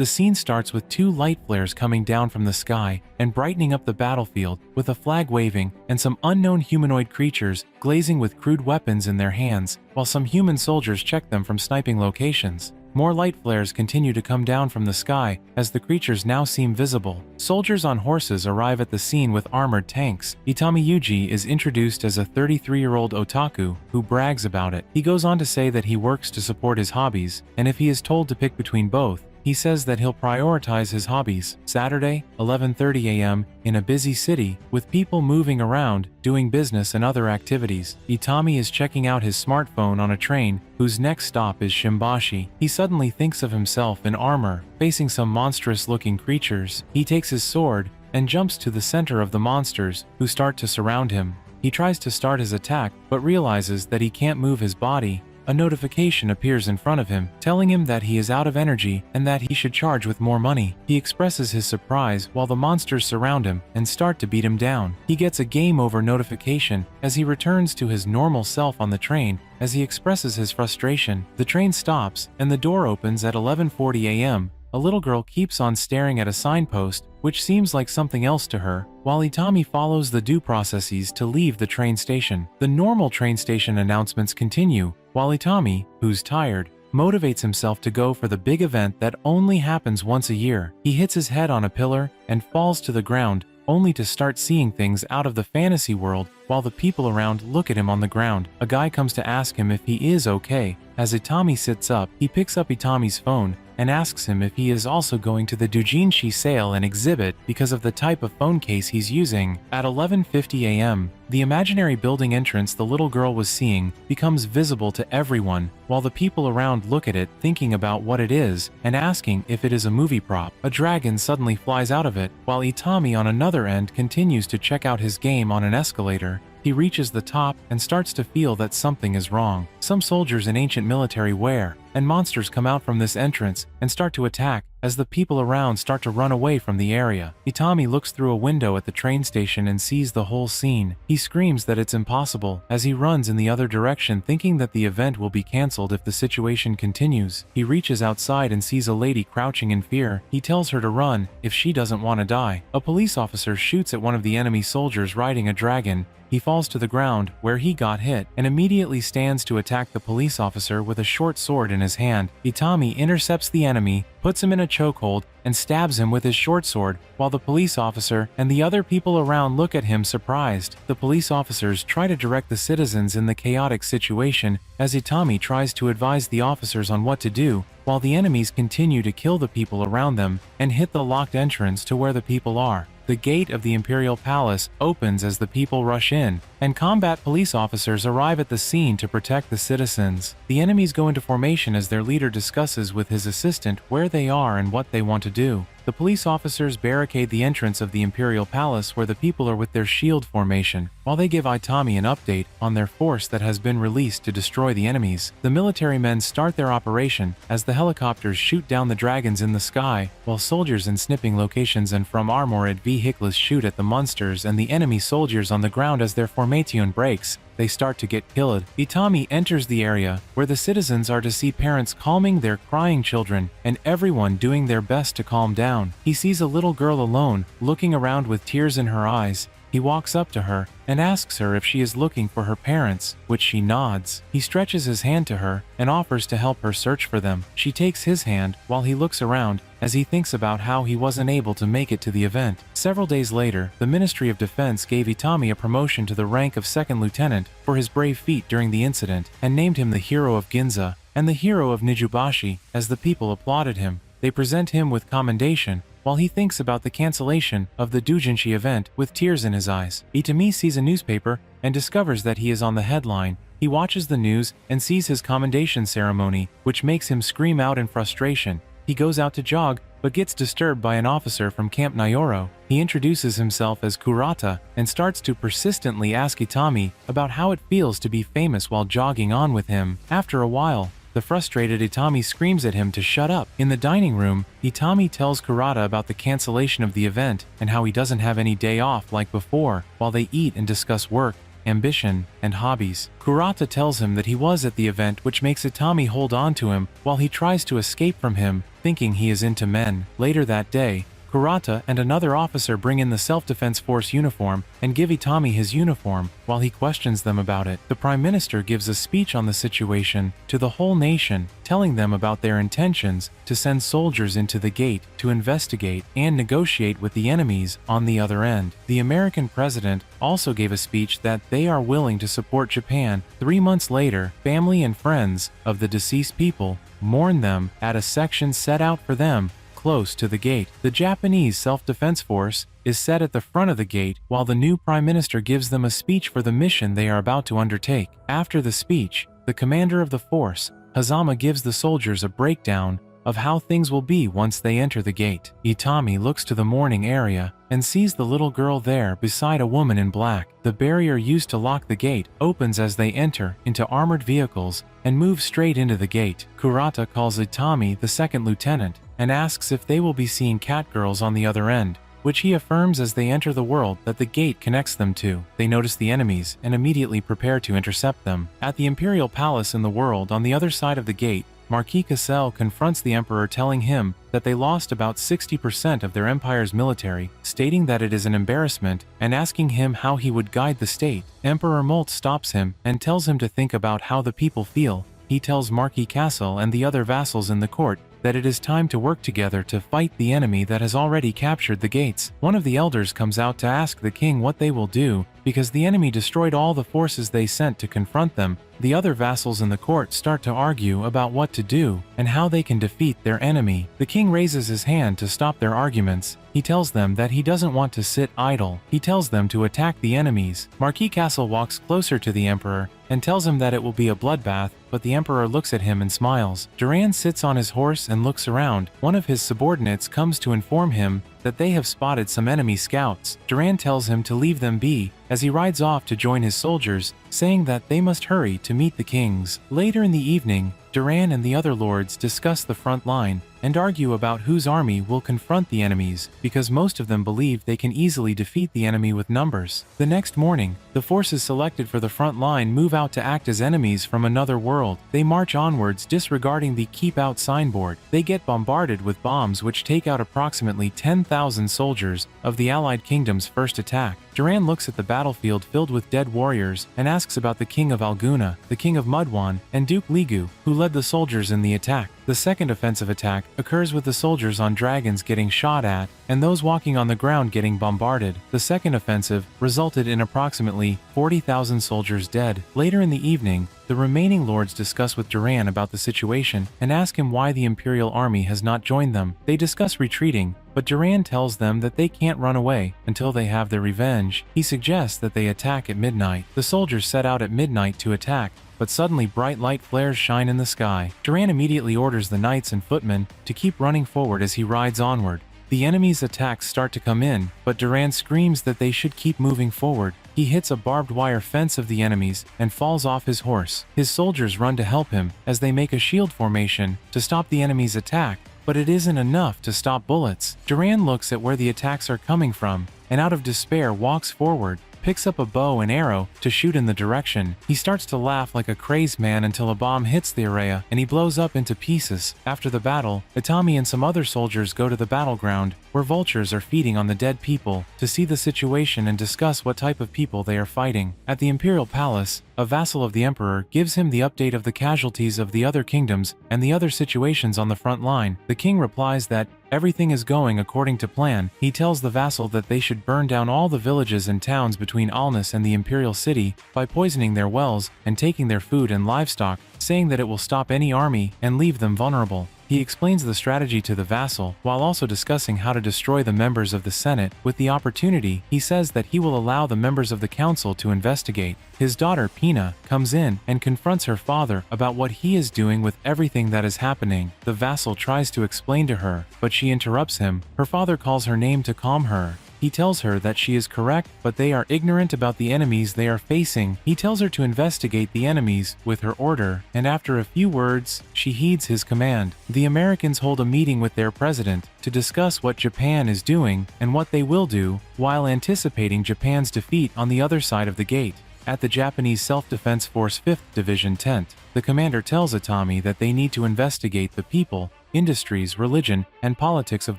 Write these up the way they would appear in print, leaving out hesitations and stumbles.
The scene starts with two light flares coming down from the sky and brightening up the battlefield, with a flag waving and some unknown humanoid creatures glazing with crude weapons in their hands, while some human soldiers check them from sniping locations. More light flares continue to come down from the sky as the creatures now seem visible. Soldiers on horses arrive at the scene with armored tanks. Itami Yuji is introduced as a 33-year-old otaku who brags about it. He goes on to say that he works to support his hobbies, and if he is told to pick between both, he says that he'll prioritize his hobbies. Saturday, 11:30 a.m., in a busy city, with people moving around, doing business and other activities. Itami is checking out his smartphone on a train, whose next stop is Shimbashi. He suddenly thinks of himself in armor, facing some monstrous-looking creatures. He takes his sword and jumps to the center of the monsters, who start to surround him. He tries to start his attack, but realizes that he can't move his body. A notification appears in front of him, telling him that he is out of energy and that he should charge with more money. He expresses his surprise while the monsters surround him and start to beat him down. He gets a game over notification as he returns to his normal self on the train. As he expresses his frustration, the train stops and the door opens at 11:40 a.m. A little girl keeps on staring at a signpost, which seems like something else to her, while Itami follows the due processes to leave the train station. The normal train station announcements continue, while Itami, who's tired, motivates himself to go for the big event that only happens once a year. He hits his head on a pillar and falls to the ground, only to start seeing things out of the fantasy world while the people around look at him on the ground. A guy comes to ask him if he is okay. As Itami sits up, he picks up Itami's phone and asks him if he is also going to the doujinshi sale and exhibit because of the type of phone case he's using. At 11:50 a.m., the imaginary building entrance the little girl was seeing becomes visible to everyone, while the people around look at it thinking about what it is and asking if it is a movie prop. A dragon suddenly flies out of it, while Itami on another end continues to check out his game on an escalator. He reaches the top and starts to feel that something is wrong. Some soldiers in ancient military wear, and monsters come out from this entrance and start to attack as the people around start to run away from the area. Itami looks through a window at the train station and sees the whole scene. He screams that it's impossible as he runs in the other direction, thinking that the event will be cancelled if the situation continues. He reaches outside and sees a lady crouching in fear. He tells her to run if she doesn't want to die. A police officer shoots at one of the enemy soldiers riding a dragon. He falls to the ground, where he got hit, and immediately stands to attack the police officer with a short sword in his hand. Itami intercepts the enemy, puts him in a chokehold, and stabs him with his short sword, while the police officer and the other people around look at him surprised. The police officers try to direct the citizens in the chaotic situation, as Itami tries to advise the officers on what to do, while the enemies continue to kill the people around them and hit the locked entrance to where the people are. The gate of the Imperial Palace opens as the people rush in, and combat police officers arrive at the scene to protect the citizens. The enemies go into formation as their leader discusses with his assistant where they are and what they want to do. The police officers barricade the entrance of the Imperial Palace where the people are with their shield formation, while they give Itami an update on their force that has been released to destroy the enemies. The military men start their operation as the helicopters shoot down the dragons in the sky, while soldiers in snipping locations and from armored vehicles shoot at the monsters and the enemy soldiers on the ground. As their formation breaks, they start to get killed. Itami enters the area where the citizens are to see parents calming their crying children and everyone doing their best to calm down. He sees a little girl alone, looking around with tears in her eyes. He walks up to her and asks her if she is looking for her parents, which she nods. He stretches his hand to her and offers to help her search for them. She takes his hand while he looks around as he thinks about how he wasn't able to make it to the event. Several days later, the Ministry of Defense gave Itami a promotion to the rank of second lieutenant for his brave feat during the incident and named him the hero of Ginza and the hero of Nijubashi. As the people applauded him, they present him with commendation while he thinks about the cancellation of the doujinshi event with tears in his eyes. Itami sees a newspaper and discovers that he is on the headline. He watches the news and sees his commendation ceremony, which makes him scream out in frustration. He goes out to jog, but gets disturbed by an officer from Camp Nyoro. He introduces himself as Kurata and starts to persistently ask Itami about how it feels to be famous while jogging on with him. After a while, the frustrated Itami screams at him to shut up. In the dining room, Itami tells Kurata about the cancellation of the event and how he doesn't have any day off like before. While they eat and discuss work, ambition, and hobbies. Kurata tells him that he was at the event, which makes Itami hold on to him while he tries to escape from him, thinking he is into men. Later that day, Kurata and another officer bring in the self-defense force uniform and give Itami his uniform while he questions them about it. The Prime Minister gives a speech on the situation to the whole nation, telling them about their intentions to send soldiers into the gate to investigate and negotiate with the enemies on the other end. The American president also gave a speech that they are willing to support Japan. 3 months later, family and friends of the deceased people mourn them at a section set out for them close to the gate. The Japanese self-defense force is set at the front of the gate while the new Prime Minister gives them a speech for the mission they are about to undertake. After the speech, the commander of the force, Hazama, gives the soldiers a breakdown of how things will be once they enter the gate. Itami looks to the mourning area and sees the little girl there beside a woman in black. The barrier used to lock the gate opens as they enter into armored vehicles and move straight into the gate. Kurata calls Itami the second lieutenant and asks if they will be seeing catgirls on the other end, which he affirms as they enter the world that the gate connects them to. They notice the enemies and immediately prepare to intercept them. At the Imperial Palace in the world on the other side of the gate, Marquis Cassel confronts the Emperor, telling him that they lost about 60% of their empire's military, stating that it is an embarrassment and asking him how he would guide the state. Emperor Molt stops him and tells him to think about how the people feel. He tells Marquis Cassel and the other vassals in the court that it is time to work together to fight the enemy that has already captured the gates. One of the elders comes out to ask the king what they will do, because the enemy destroyed all the forces they sent to confront them. The other vassals in the court start to argue about what to do and how they can defeat their enemy. The king raises his hand to stop their arguments. He tells them that he doesn't want to sit idle. He tells them to attack the enemies. Marquis Cassel walks closer to the emperor and tells him that it will be a bloodbath, but the emperor looks at him and smiles. Duran sits on his horse and looks around. One of his subordinates comes to inform him that they have spotted some enemy scouts. Duran tells him to leave them be as he rides off to join his soldiers, saying that they must hurry to meet the kings. Later in the evening, Duran and the other lords discuss the front line and argue about whose army will confront the enemies, because most of them believe they can easily defeat the enemy with numbers. The next morning, the forces selected for the front line move out to act as enemies from another world. They march onwards disregarding the keep out signboard. They get bombarded with bombs which take out approximately 10,000 soldiers of the Allied Kingdom's first attack. Duran looks at the battlefield filled with dead warriors and asks about the King of Alguna, the King of Mudwan, and Duke Ligu, who led the soldiers in the attack. The second offensive attack occurs with the soldiers on dragons getting shot at and those walking on the ground getting bombarded. The second offensive resulted in approximately 40,000 soldiers dead. Later in the evening, the remaining lords discuss with Duran about the situation and ask him why the Imperial army has not joined them. They discuss retreating, but Duran tells them that they can't run away until they have their revenge. He suggests that they attack at midnight. The soldiers set out at midnight to attack, but suddenly bright light flares shine in the sky. Duran immediately orders the knights and footmen to keep running forward as he rides onward. The enemy's attacks start to come in, but Duran screams that they should keep moving forward. He hits a barbed wire fence of the enemies and falls off his horse. His soldiers run to help him as they make a shield formation to stop the enemy's attack, but it isn't enough to stop bullets. Duran looks at where the attacks are coming from and out of despair walks forward, picks up a bow and arrow to shoot in the direction. He starts to laugh like a crazed man until a bomb hits the area and he blows up into pieces. After the battle, Itami and some other soldiers go to the battleground where vultures are feeding on the dead people to see the situation and discuss what type of people they are fighting. At the Imperial Palace, a vassal of the Emperor gives him the update of the casualties of the other kingdoms and the other situations on the front line. The king replies that everything is going according to plan. He tells the vassal that they should burn down all the villages and towns between Alnus and the Imperial City by poisoning their wells and taking their food and livestock, saying that it will stop any army and leave them vulnerable. He explains the strategy to the vassal, while also discussing how to destroy the members of the Senate. With the opportunity, he says that he will allow the members of the council to investigate. His daughter, Pina, comes in and confronts her father about what he is doing with everything that is happening. The vassal tries to explain to her, but she interrupts him. Her father calls her name to calm her. He tells her that she is correct, but they are ignorant about the enemies they are facing. He tells her to investigate the enemies with her order, and after a few words, she heeds his command. The Americans hold a meeting with their president to discuss what Japan is doing and what they will do, while anticipating Japan's defeat on the other side of the gate. at the Japanese Self-Defense Force 5th Division tent. The commander tells Itami that they need to investigate the people, industries, religion, and politics of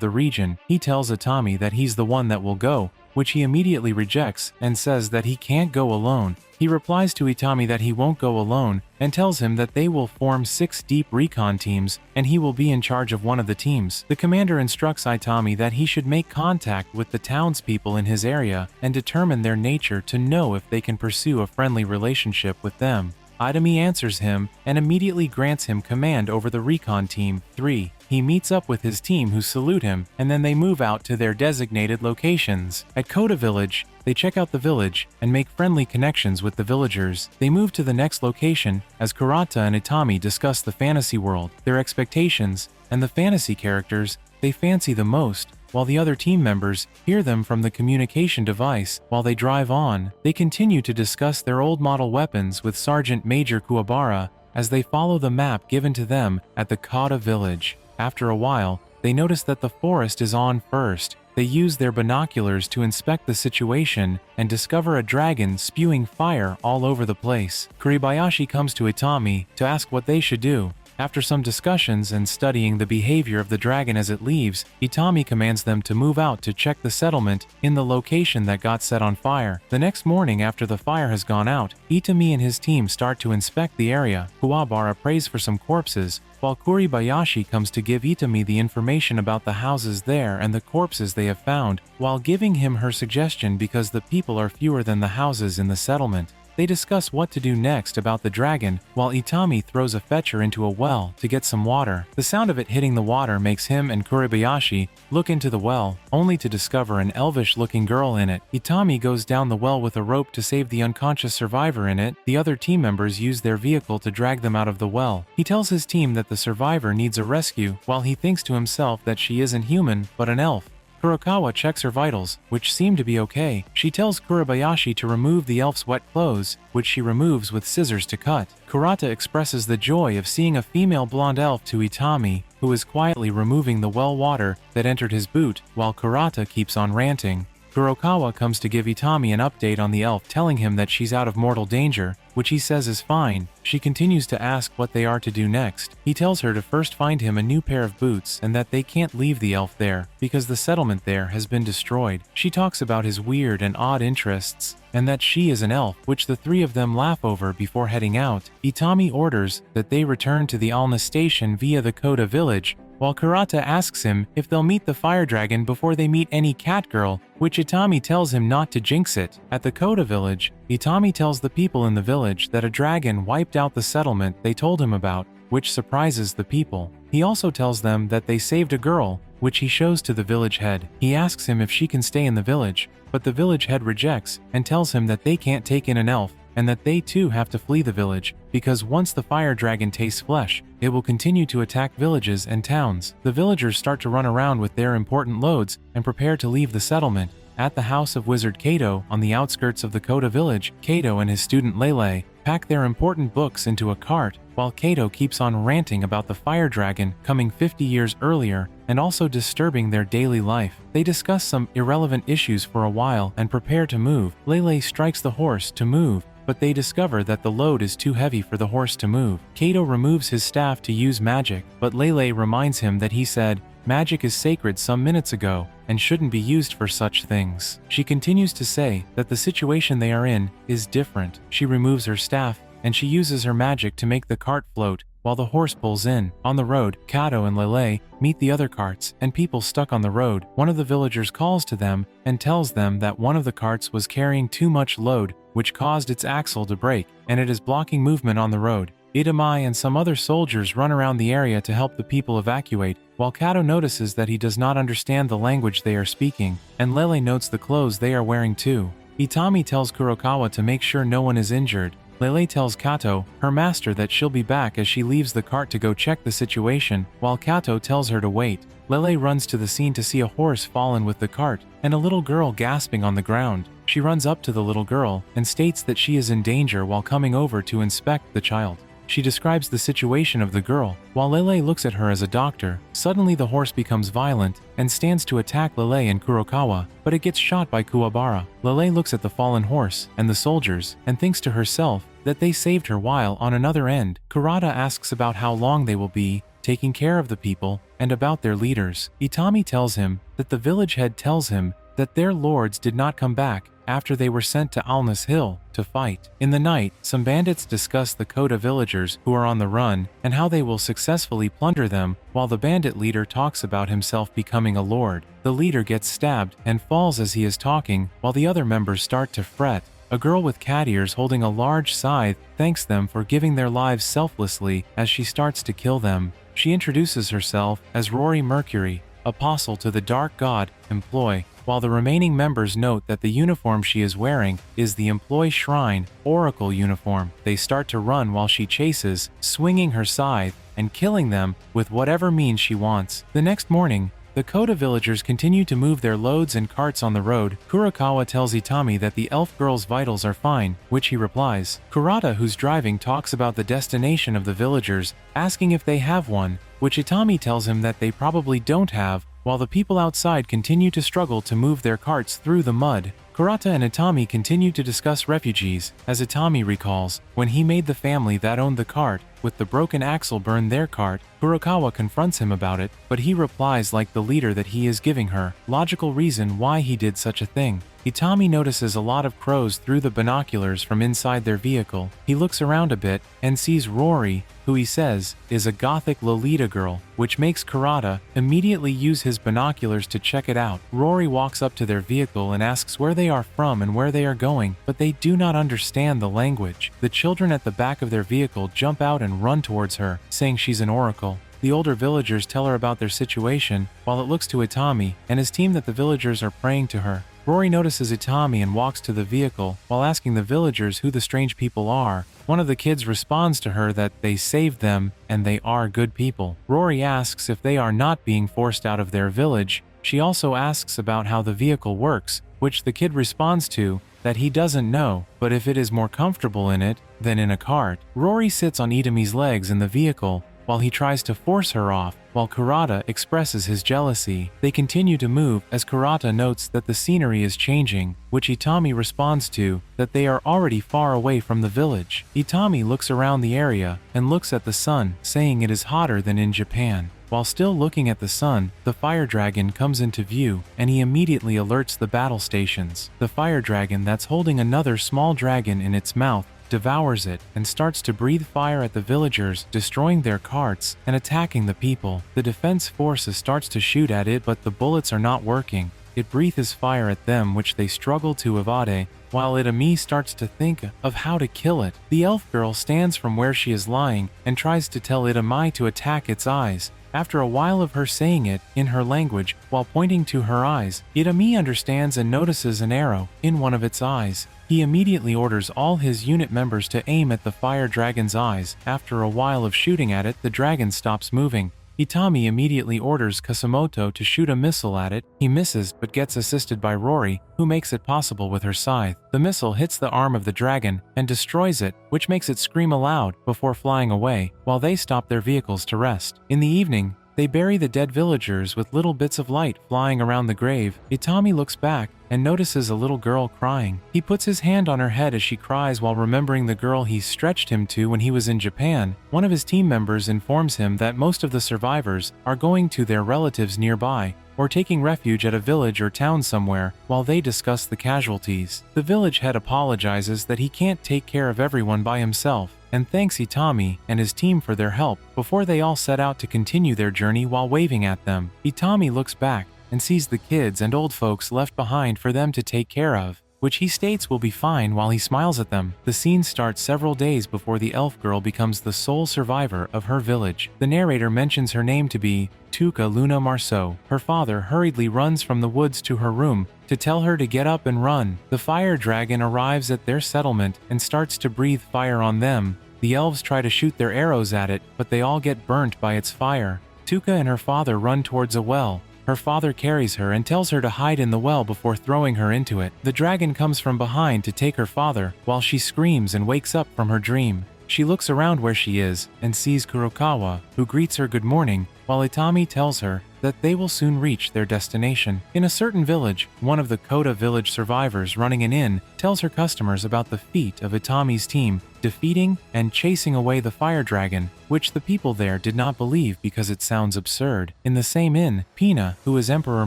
the region. He tells Itami that he's the one that will go, which he immediately rejects and says that he can't go alone. He replies to Itami that he won't go alone and tells him that they will form 6 deep recon teams and he will be in charge of one of the teams. The commander instructs Itami that he should make contact with the townspeople in his area and determine their nature to know if they can pursue a friendly relationship with them. Itami answers him and immediately grants him command over the Recon Team 3. He meets up with his team who salute him, and then they move out to their designated locations. At Koda Village, they check out the village and make friendly connections with the villagers. They move to the next location as Kurata and Itami discuss the fantasy world, their expectations, and the fantasy characters they fancy the most, while the other team members hear them from the communication device. While they drive on, they continue to discuss their old model weapons with Sergeant Major Kuwabara as they follow the map given to them at the Koda village. After a while, they notice that the forest is on first. They use their binoculars to inspect the situation and discover a dragon spewing fire all over the place. Kuribayashi comes to Itami to ask what they should do. After some discussions and studying the behavior of the dragon as it leaves, Itami commands them to move out to check the settlement in the location that got set on fire. The next morning after the fire has gone out, Itami and his team start to inspect the area. Kuwabara prays for some corpses, while Kuribayashi comes to give Itami the information about the houses there and the corpses they have found, while giving him her suggestion because the people are fewer than the houses in the settlement. They discuss what to do next about the dragon, while Itami throws a fetcher into a well to get some water. The sound of it hitting the water makes him and Kuribayashi look into the well, only to discover an elvish-looking girl in it. Itami goes down the well with a rope to save the unconscious survivor in it. The other team members use their vehicle to drag them out of the well. He tells his team that the survivor needs a rescue, while he thinks to himself that she isn't human, but an elf. Kurokawa checks her vitals, which seem to be okay. She tells Kuribayashi to remove the elf's wet clothes, which she removes with scissors to cut. Kurata expresses the joy of seeing a female blonde elf to Itami, who is quietly removing the well water that entered his boot, while Kurata keeps on ranting. Kurokawa comes to give Itami an update on the elf, telling him that she's out of mortal danger, which he says is fine. She continues to ask what they are to do next. He tells her to first find him a new pair of boots and that they can't leave the elf there because the settlement there has been destroyed. She talks about his weird and odd interests and that she is an elf, which the three of them laugh over before heading out. Itami orders that they return to the Alna station via the Koda village, while Kurata asks him if they'll meet the fire dragon before they meet any cat girl, which Itami tells him not to jinx it. At the Koda village, Itami tells the people in the village that a dragon wiped out the settlement they told him about, which surprises the people. He also tells them that they saved a girl, which he shows to the village head. He asks him if she can stay in the village, but the village head rejects and tells him that they can't take in an elf and that they too have to flee the village, because once the fire dragon tastes flesh, it will continue to attack villages and towns. The villagers start to run around with their important loads and prepare to leave the settlement. At the house of Wizard Kato on the outskirts of the Koda village, Kato and his student Lele pack their important books into a cart, while Kato keeps on ranting about the fire dragon coming 50 years earlier and also disturbing their daily life. They discuss some irrelevant issues for a while and prepare to move. Lele strikes the horse to move, but they discover that the load is too heavy for the horse to move. Kato removes his staff to use magic, but Lele reminds him that he said, "Magic is sacred some minutes ago and shouldn't be used for such things." She continues to say that the situation they are in is different. She removes her staff and she uses her magic to make the cart float while the horse pulls in. On the road, Kato and Lele meet the other carts and people stuck on the road. One of the villagers calls to them and tells them that one of the carts was carrying too much load, which caused its axle to break, and it is blocking movement on the road. Itami and some other soldiers run around the area to help the people evacuate, while Kato notices that he does not understand the language they are speaking, and Lele notes the clothes they are wearing too. Itami tells Kurokawa to make sure no one is injured. Lele tells Kato, her master, that she'll be back as she leaves the cart to go check the situation, while Kato tells her to wait. Lele runs to the scene to see a horse fallen with the cart, and a little girl gasping on the ground. She runs up to the little girl and states that she is in danger while coming over to inspect the child. She describes the situation of the girl, while Lele looks at her as a doctor. Suddenly the horse becomes violent and stands to attack Lele and Kurokawa, but it gets shot by Kuwabara. Lele looks at the fallen horse and the soldiers and thinks to herself that they saved her, while on another end, Kurata asks about how long they will be taking care of the people and about their leaders. Itami tells him that the village head tells him that their lords did not come back after they were sent to Alnus Hill to fight. In the night, some bandits discuss the Koda villagers who are on the run and how they will successfully plunder them, while the bandit leader talks about himself becoming a lord. The leader gets stabbed and falls as he is talking, while the other members start to fret. A girl with cat ears holding a large scythe thanks them for giving their lives selflessly as she starts to kill them. She introduces herself as Rory Mercury, apostle to the dark god, Employ, while the remaining members note that the uniform she is wearing is the Employ Shrine Oracle uniform. They start to run while she chases, swinging her scythe and killing them with whatever means she wants. The next morning, the Koda villagers continue to move their loads and carts on the road. Kurokawa tells Itami that the elf girl's vitals are fine, which he replies. Kurata, who's driving, talks about the destination of the villagers, asking if they have one, which Itami tells him that they probably don't have, while the people outside continue to struggle to move their carts through the mud. Kurata and Itami continue to discuss refugees, as Itami recalls, when he made the family that owned the cart with the broken axle burn their cart. Kurokawa confronts him about it, but he replies like the leader that he is giving her logical reason why he did such a thing. Itami notices a lot of crows through the binoculars from inside their vehicle. He looks around a bit and sees Rory, who he says is a gothic Lolita girl, which makes Kurata immediately use his binoculars to check it out. Rory walks up to their vehicle and asks where they are from and where they are going, but they do not understand the language. The children at the back of their vehicle jump out and run towards her, saying she's an oracle. The older villagers tell her about their situation, while it looks to Itami and his team that the villagers are praying to her. Rory notices Itami and walks to the vehicle while asking the villagers who the strange people are. One of the kids responds to her that they saved them and they are good people. Rory asks if they are not being forced out of their village. She also asks about how the vehicle works, which the kid responds to that he doesn't know, but if it is more comfortable in it than in a cart. Rory sits on Itami's legs in the vehicle while he tries to force her off, while Kurata expresses his jealousy. They continue to move as Kurata notes that the scenery is changing, which Itami responds to that they are already far away from the village. Itami looks around the area and looks at the sun, saying it is hotter than in Japan. While still looking at the sun, the fire dragon comes into view and he immediately alerts the battle stations. The fire dragon that's holding another small dragon in its mouth devours it and starts to breathe fire at the villagers, destroying their carts and attacking the people. The defense forces starts to shoot at it, but the bullets are not working. It breathes fire at them, which they struggle to evade, while Itami starts to think of how to kill it. The elf girl stands from where she is lying and tries to tell Itami to attack its eyes. After a while of her saying it in her language while pointing to her eyes, Itami understands and notices an arrow in one of its eyes. He immediately orders all his unit members to aim at the fire dragon's eyes. After a while of shooting at it, the dragon stops moving. Itami immediately orders Kasumoto to shoot a missile at it. He misses but gets assisted by Rory, who makes it possible with her scythe. The missile hits the arm of the dragon and destroys it, which makes it scream aloud before flying away, while they stop their vehicles to rest. In the evening, they bury the dead villagers with little bits of light flying around the grave. Itami looks back and notices a little girl crying. He puts his hand on her head as she cries while remembering the girl he stretched him to when he was in Japan. One of his team members informs him that most of the survivors are going to their relatives nearby or taking refuge at a village or town somewhere while they discuss the casualties. The village head apologizes that he can't take care of everyone by himself and thanks Itami and his team for their help before they all set out to continue their journey while waving at them. Itami looks back and sees the kids and old folks left behind for them to take care of, which he states will be fine while he smiles at them. The scene starts several days before the elf girl becomes the sole survivor of her village. The narrator mentions her name to be Tuca Luna Marceau. Her father hurriedly runs from the woods to her room to tell her to get up and run. The fire dragon arrives at their settlement and starts to breathe fire on them. The elves try to shoot their arrows at it, but they all get burnt by its fire. Tuca and her father run towards a well. Her father carries her and tells her to hide in the well before throwing her into it. The dragon comes from behind to take her father while she screams and wakes up from her dream. She looks around where she is and sees Kurokawa, who greets her good morning, while Itami tells her that they will soon reach their destination. In a certain village, one of the Koda village survivors running an inn tells her customers about the feat of Itami's team defeating and chasing away the fire dragon, which the people there did not believe because it sounds absurd. In the same inn, Pina, who is Emperor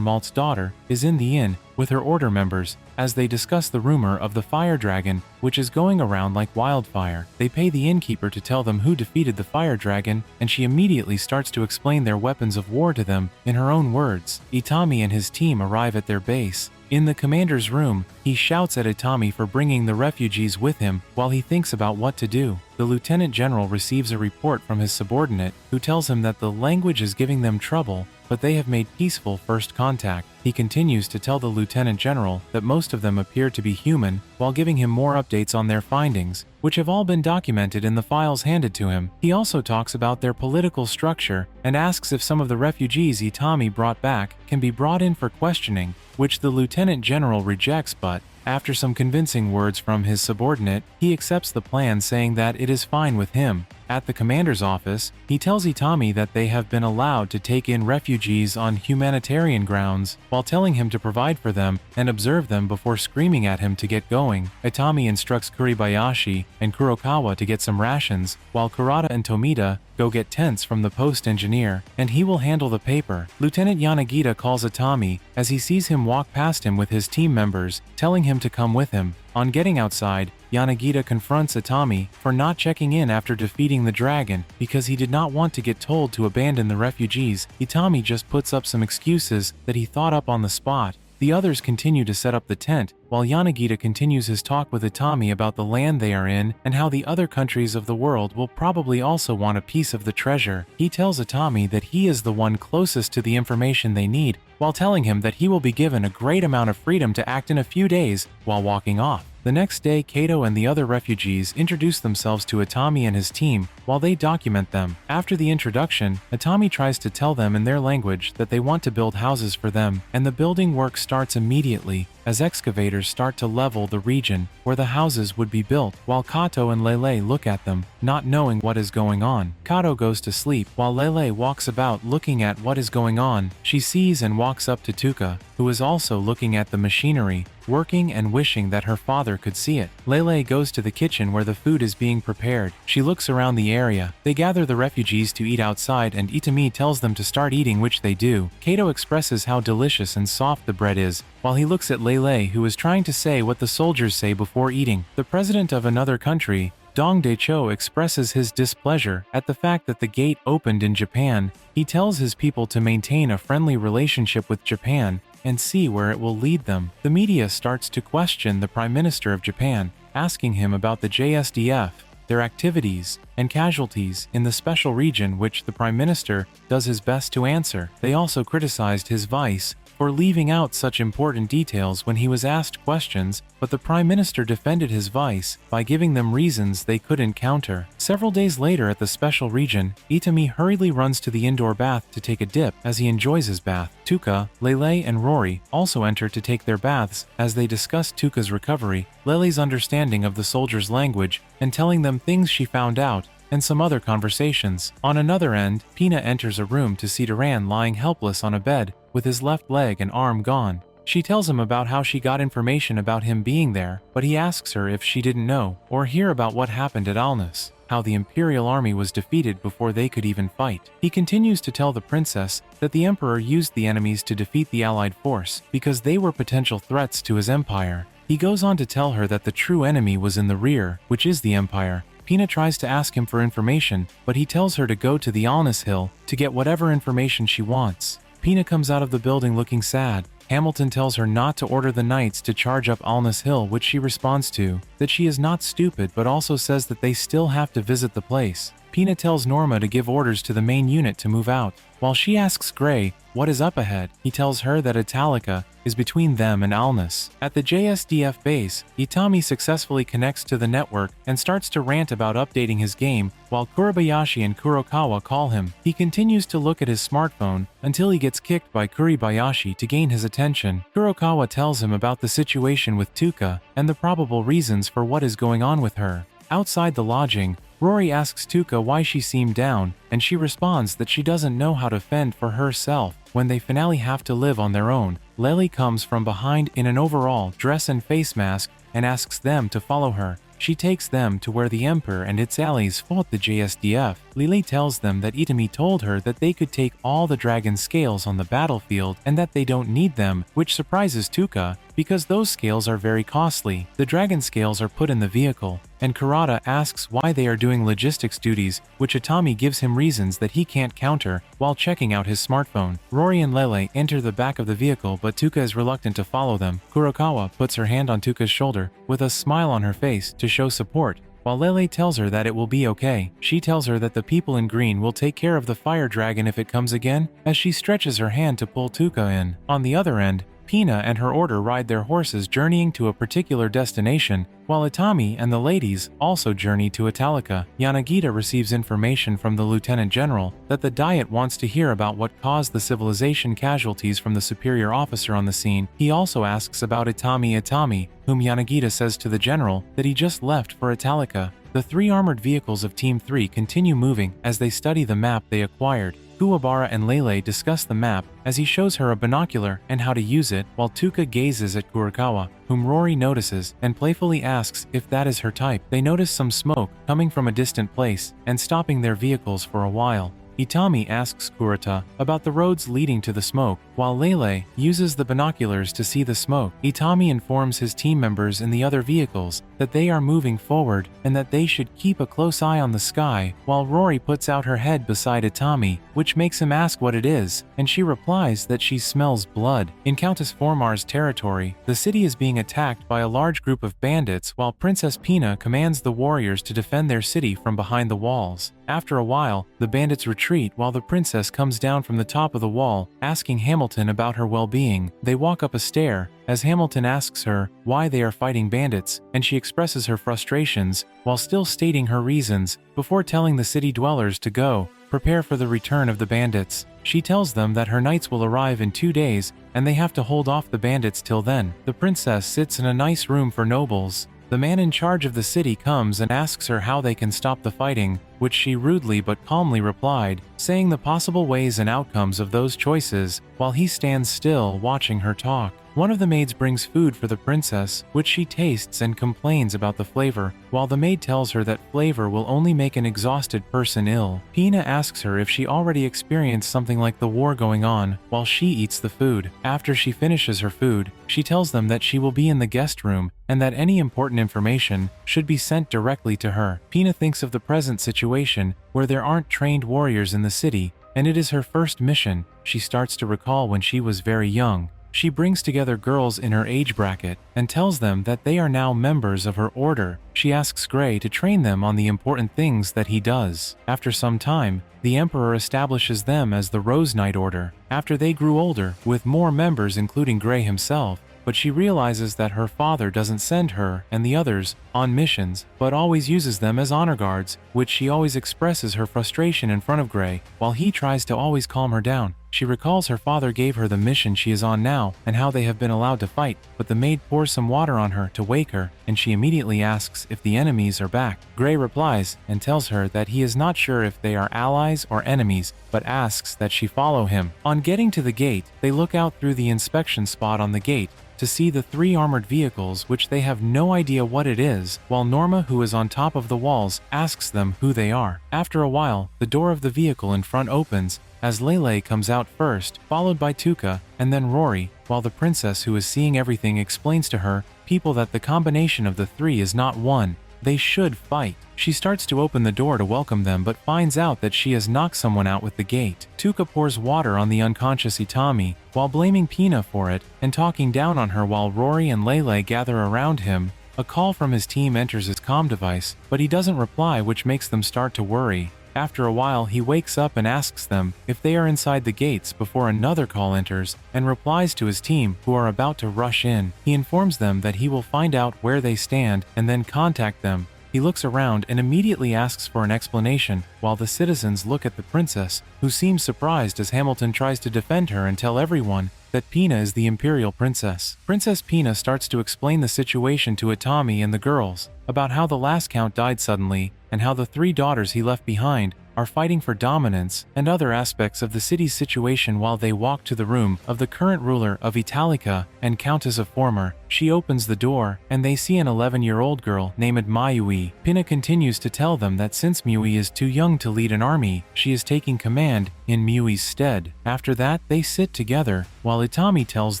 Malt's daughter, is in the inn with her order members as they discuss the rumor of the fire dragon, which is going around like wildfire. They pay the innkeeper to tell them who defeated the fire dragon, and she immediately starts to explain their weapons of war to them in her own words. Itami and his team arrive at their base. In the commander's room, he shouts at Itami for bringing the refugees with him while he thinks about what to do. The lieutenant general receives a report from his subordinate, who tells him that the language is giving them trouble, but they have made peaceful first contact. He continues to tell the lieutenant general that most of them appear to be human, while giving him more updates on their findings, which have all been documented in the files handed to him. He also talks about their political structure and asks if some of the refugees Itami brought back can be brought in for questioning, which the lieutenant general rejects, but after some convincing words from his subordinate, he accepts the plan, saying that it is fine with him. At the commander's office, he tells Itami that they have been allowed to take in refugees on humanitarian grounds, while telling him to provide for them and observe them before screaming at him to get going. Itami instructs Kuribayashi and Kurokawa to get some rations, while Kurata and Tomita go get tents from the post engineer, and he will handle the paper. Lieutenant Yanagita calls Itami as he sees him walk past him with his team members, telling him to come with him. On getting outside, Yanagita confronts Itami for not checking in after defeating the dragon because he did not want to get told to abandon the refugees. Itami just puts up some excuses that he thought up on the spot. The others continue to set up the tent, while Yanagita continues his talk with Itami about the land they are in and how the other countries of the world will probably also want a piece of the treasure. He tells Itami that he is the one closest to the information they need, while telling him that he will be given a great amount of freedom to act in a few days while walking off. The next day, Kato and the other refugees introduce themselves to Itami and his team while they document them. After the introduction, Itami tries to tell them in their language that they want to build houses for them, and the building work starts immediately as excavators start to level the region where the houses would be built, while Kato and Lele look at them, not knowing what is going on. Kato goes to sleep while Lele walks about looking at what is going on. She sees and walks up to Tuka, who is also looking at the machinery, working and wishing that her father could see it. Lele goes to the kitchen where the food is being prepared. She looks around the area. They gather the refugees to eat outside, and Itami tells them to start eating, which they do. Kato expresses how delicious and soft the bread is, while he looks at Lele, who is trying to say what the soldiers say before eating. The president of another country, Dong Daecho, expresses his displeasure at the fact that the gate opened in Japan. He tells his people to maintain a friendly relationship with Japan and see where it will lead them. The media starts to question the Prime Minister of Japan, asking him about the JSDF, their activities, and casualties in the special region, which the Prime Minister does his best to answer. They also criticized his vice for leaving out such important details when he was asked questions, but the Prime Minister defended his vice by giving them reasons they couldn't counter. Several days later at the special region, Itami hurriedly runs to the indoor bath to take a dip as he enjoys his bath. Tuka, Lele, and Rory also enter to take their baths as they discuss Tuka's recovery, Lele's understanding of the soldiers' language, and telling them things she found out, and some other conversations. On another end, Pina enters a room to see Duran lying helpless on a bed with his left leg and arm gone. She tells him about how she got information about him being there, but he asks her if she didn't know or hear about what happened at Alnus, how the Imperial army was defeated before they could even fight. He continues to tell the princess that the Emperor used the enemies to defeat the Allied force because they were potential threats to his empire. He goes on to tell her that the true enemy was in the rear, which is the Empire. Pina tries to ask him for information, but he tells her to go to the Alnus Hill to get whatever information she wants. Pina comes out of the building looking sad. Hamilton tells her not to order the knights to charge up Alnus Hill, which she responds to, that she is not stupid, but also says that they still have to visit the place. Pina tells Norma to give orders to the main unit to move out. While she asks Gray what is up ahead, he tells her that Italica is between them and Alnus. At the JSDF base, Itami successfully connects to the network and starts to rant about updating his game, while Kuribayashi and Kurokawa call him. He continues to look at his smartphone until he gets kicked by Kuribayashi to gain his attention. Kurokawa tells him about the situation with Tuka and the probable reasons for what is going on with her. Outside the lodging, Rory asks Tuka why she seemed down, and she responds that she doesn't know how to fend for herself when they finally have to live on their own. Lily comes from behind in an overall dress and face mask and asks them to follow her. She takes them to where the Emperor and its allies fought the JSDF. Lily tells them that Itami told her that they could take all the dragon scales on the battlefield and that they don't need them, which surprises Tuka because those scales are very costly. The dragon scales are put in the vehicle, and Kurata asks why they are doing logistics duties, which Itami gives him reasons that he can't counter while checking out his smartphone. Rory and Lele enter the back of the vehicle, but Tuka is reluctant to follow them. Kurokawa puts her hand on Tuka's shoulder with a smile on her face to show support, while Lele tells her that it will be okay. She tells her that the people in green will take care of the fire dragon if it comes again, as she stretches her hand to pull Tuka in. On the other end, Pina and her order ride their horses journeying to a particular destination, while Itami and the ladies also journey to Italica. Yanagita receives information from the Lieutenant General that the Diet wants to hear about what caused the civilization casualties from the superior officer on the scene. He also asks about Itami, whom Yanagita says to the General that he just left for Italica. The 3 armored vehicles of Team 3 continue moving as they study the map they acquired. Kuwabara and Lele discuss the map as he shows her a binocular and how to use it, while Tuka gazes at Kurokawa, whom Rory notices and playfully asks if that is her type. They notice some smoke coming from a distant place and stopping their vehicles for a while. Itami asks Kurata about the roads leading to the smoke, while Lele uses the binoculars to see the smoke. Itami informs his team members in the other vehicles that they are moving forward and that they should keep a close eye on the sky, while Rory puts out her head beside Itami, which makes him ask what it is, and she replies that she smells blood. In Countess Formar's territory, the city is being attacked by a large group of bandits, while Princess Pina commands the warriors to defend their city from behind the walls. After a while, the bandits retreat while the princess comes down from the top of the wall, asking Hamilton about her well-being. They walk up a stair as Hamilton asks her why they are fighting bandits, and she expresses her frustrations while still stating her reasons before telling the city dwellers to go prepare for the return of the bandits. She tells them that her knights will arrive in 2 days and they have to hold off the bandits till then. The princess sits in a nice room for nobles. The man in charge of the city comes and asks her how they can stop the fighting, which she rudely but calmly replied, saying the possible ways and outcomes of those choices, while he stands still watching her talk. One of the maids brings food for the princess, which she tastes and complains about the flavor, while the maid tells her that flavor will only make an exhausted person ill. Pina asks her if she already experienced something like the war going on, while she eats the food. After she finishes her food, she tells them that she will be in the guest room, and that any important information should be sent directly to her. Pina thinks of the present situation, where there aren't trained warriors in the city, and it is her first mission. She starts to recall when she was very young. She brings together girls in her age bracket and tells them that they are now members of her order. She asks Gray to train them on the important things that he does. After some time, the Emperor establishes them as the Rose Knight Order, after they grew older, with more members including Gray himself. But she realizes that her father doesn't send her and the others on missions, but always uses them as honor guards, which she always expresses her frustration in front of Gray, while he tries to always calm her down. She recalls her father gave her the mission she is on now and how they have been allowed to fight, but the maid pours some water on her to wake her, and she immediately asks if the enemies are back. Gray replies and tells her that he is not sure if they are allies or enemies, but asks that she follow him. On getting to the gate, they look out through the inspection spot on the gate to see the 3 armored vehicles, which they have no idea what it is, while Norma, who is on top of the walls, asks them who they are. After a while, the door of the vehicle in front opens as Lele comes out first, followed by Tuka, and then Rory, while the princess, who is seeing everything, explains to her people that the combination of the 3 is not one. They should fight. She starts to open the door to welcome them, but finds out that she has knocked someone out with the gate. Tuka pours water on the unconscious Itami, while blaming Pina for it, and talking down on her, while Rory and Lele gather around him. A call from his team enters his comm device, but he doesn't reply, which makes them start to worry. After a while, he wakes up and asks them if they are inside the gates before another call enters, and replies to his team, who are about to rush in. He informs them that he will find out where they stand and then contact them. he looks around and immediately asks for an explanation, while the citizens look at the princess, who seems surprised as Hamilton tries to defend her and tell everyone that Pina is the imperial princess. Princess Pina starts to explain the situation to Itami and the girls, about how the last count died suddenly, and how the 3 daughters he left behind are fighting for dominance and other aspects of the city's situation while they walk to the room of the current ruler of Italica and Countess of Former. She opens the door, and they see an 11-year-old girl named Mayui. Pina continues to tell them that since Mui is too young to lead an army, she is taking command in Mui's stead. After that, they sit together, while Itami tells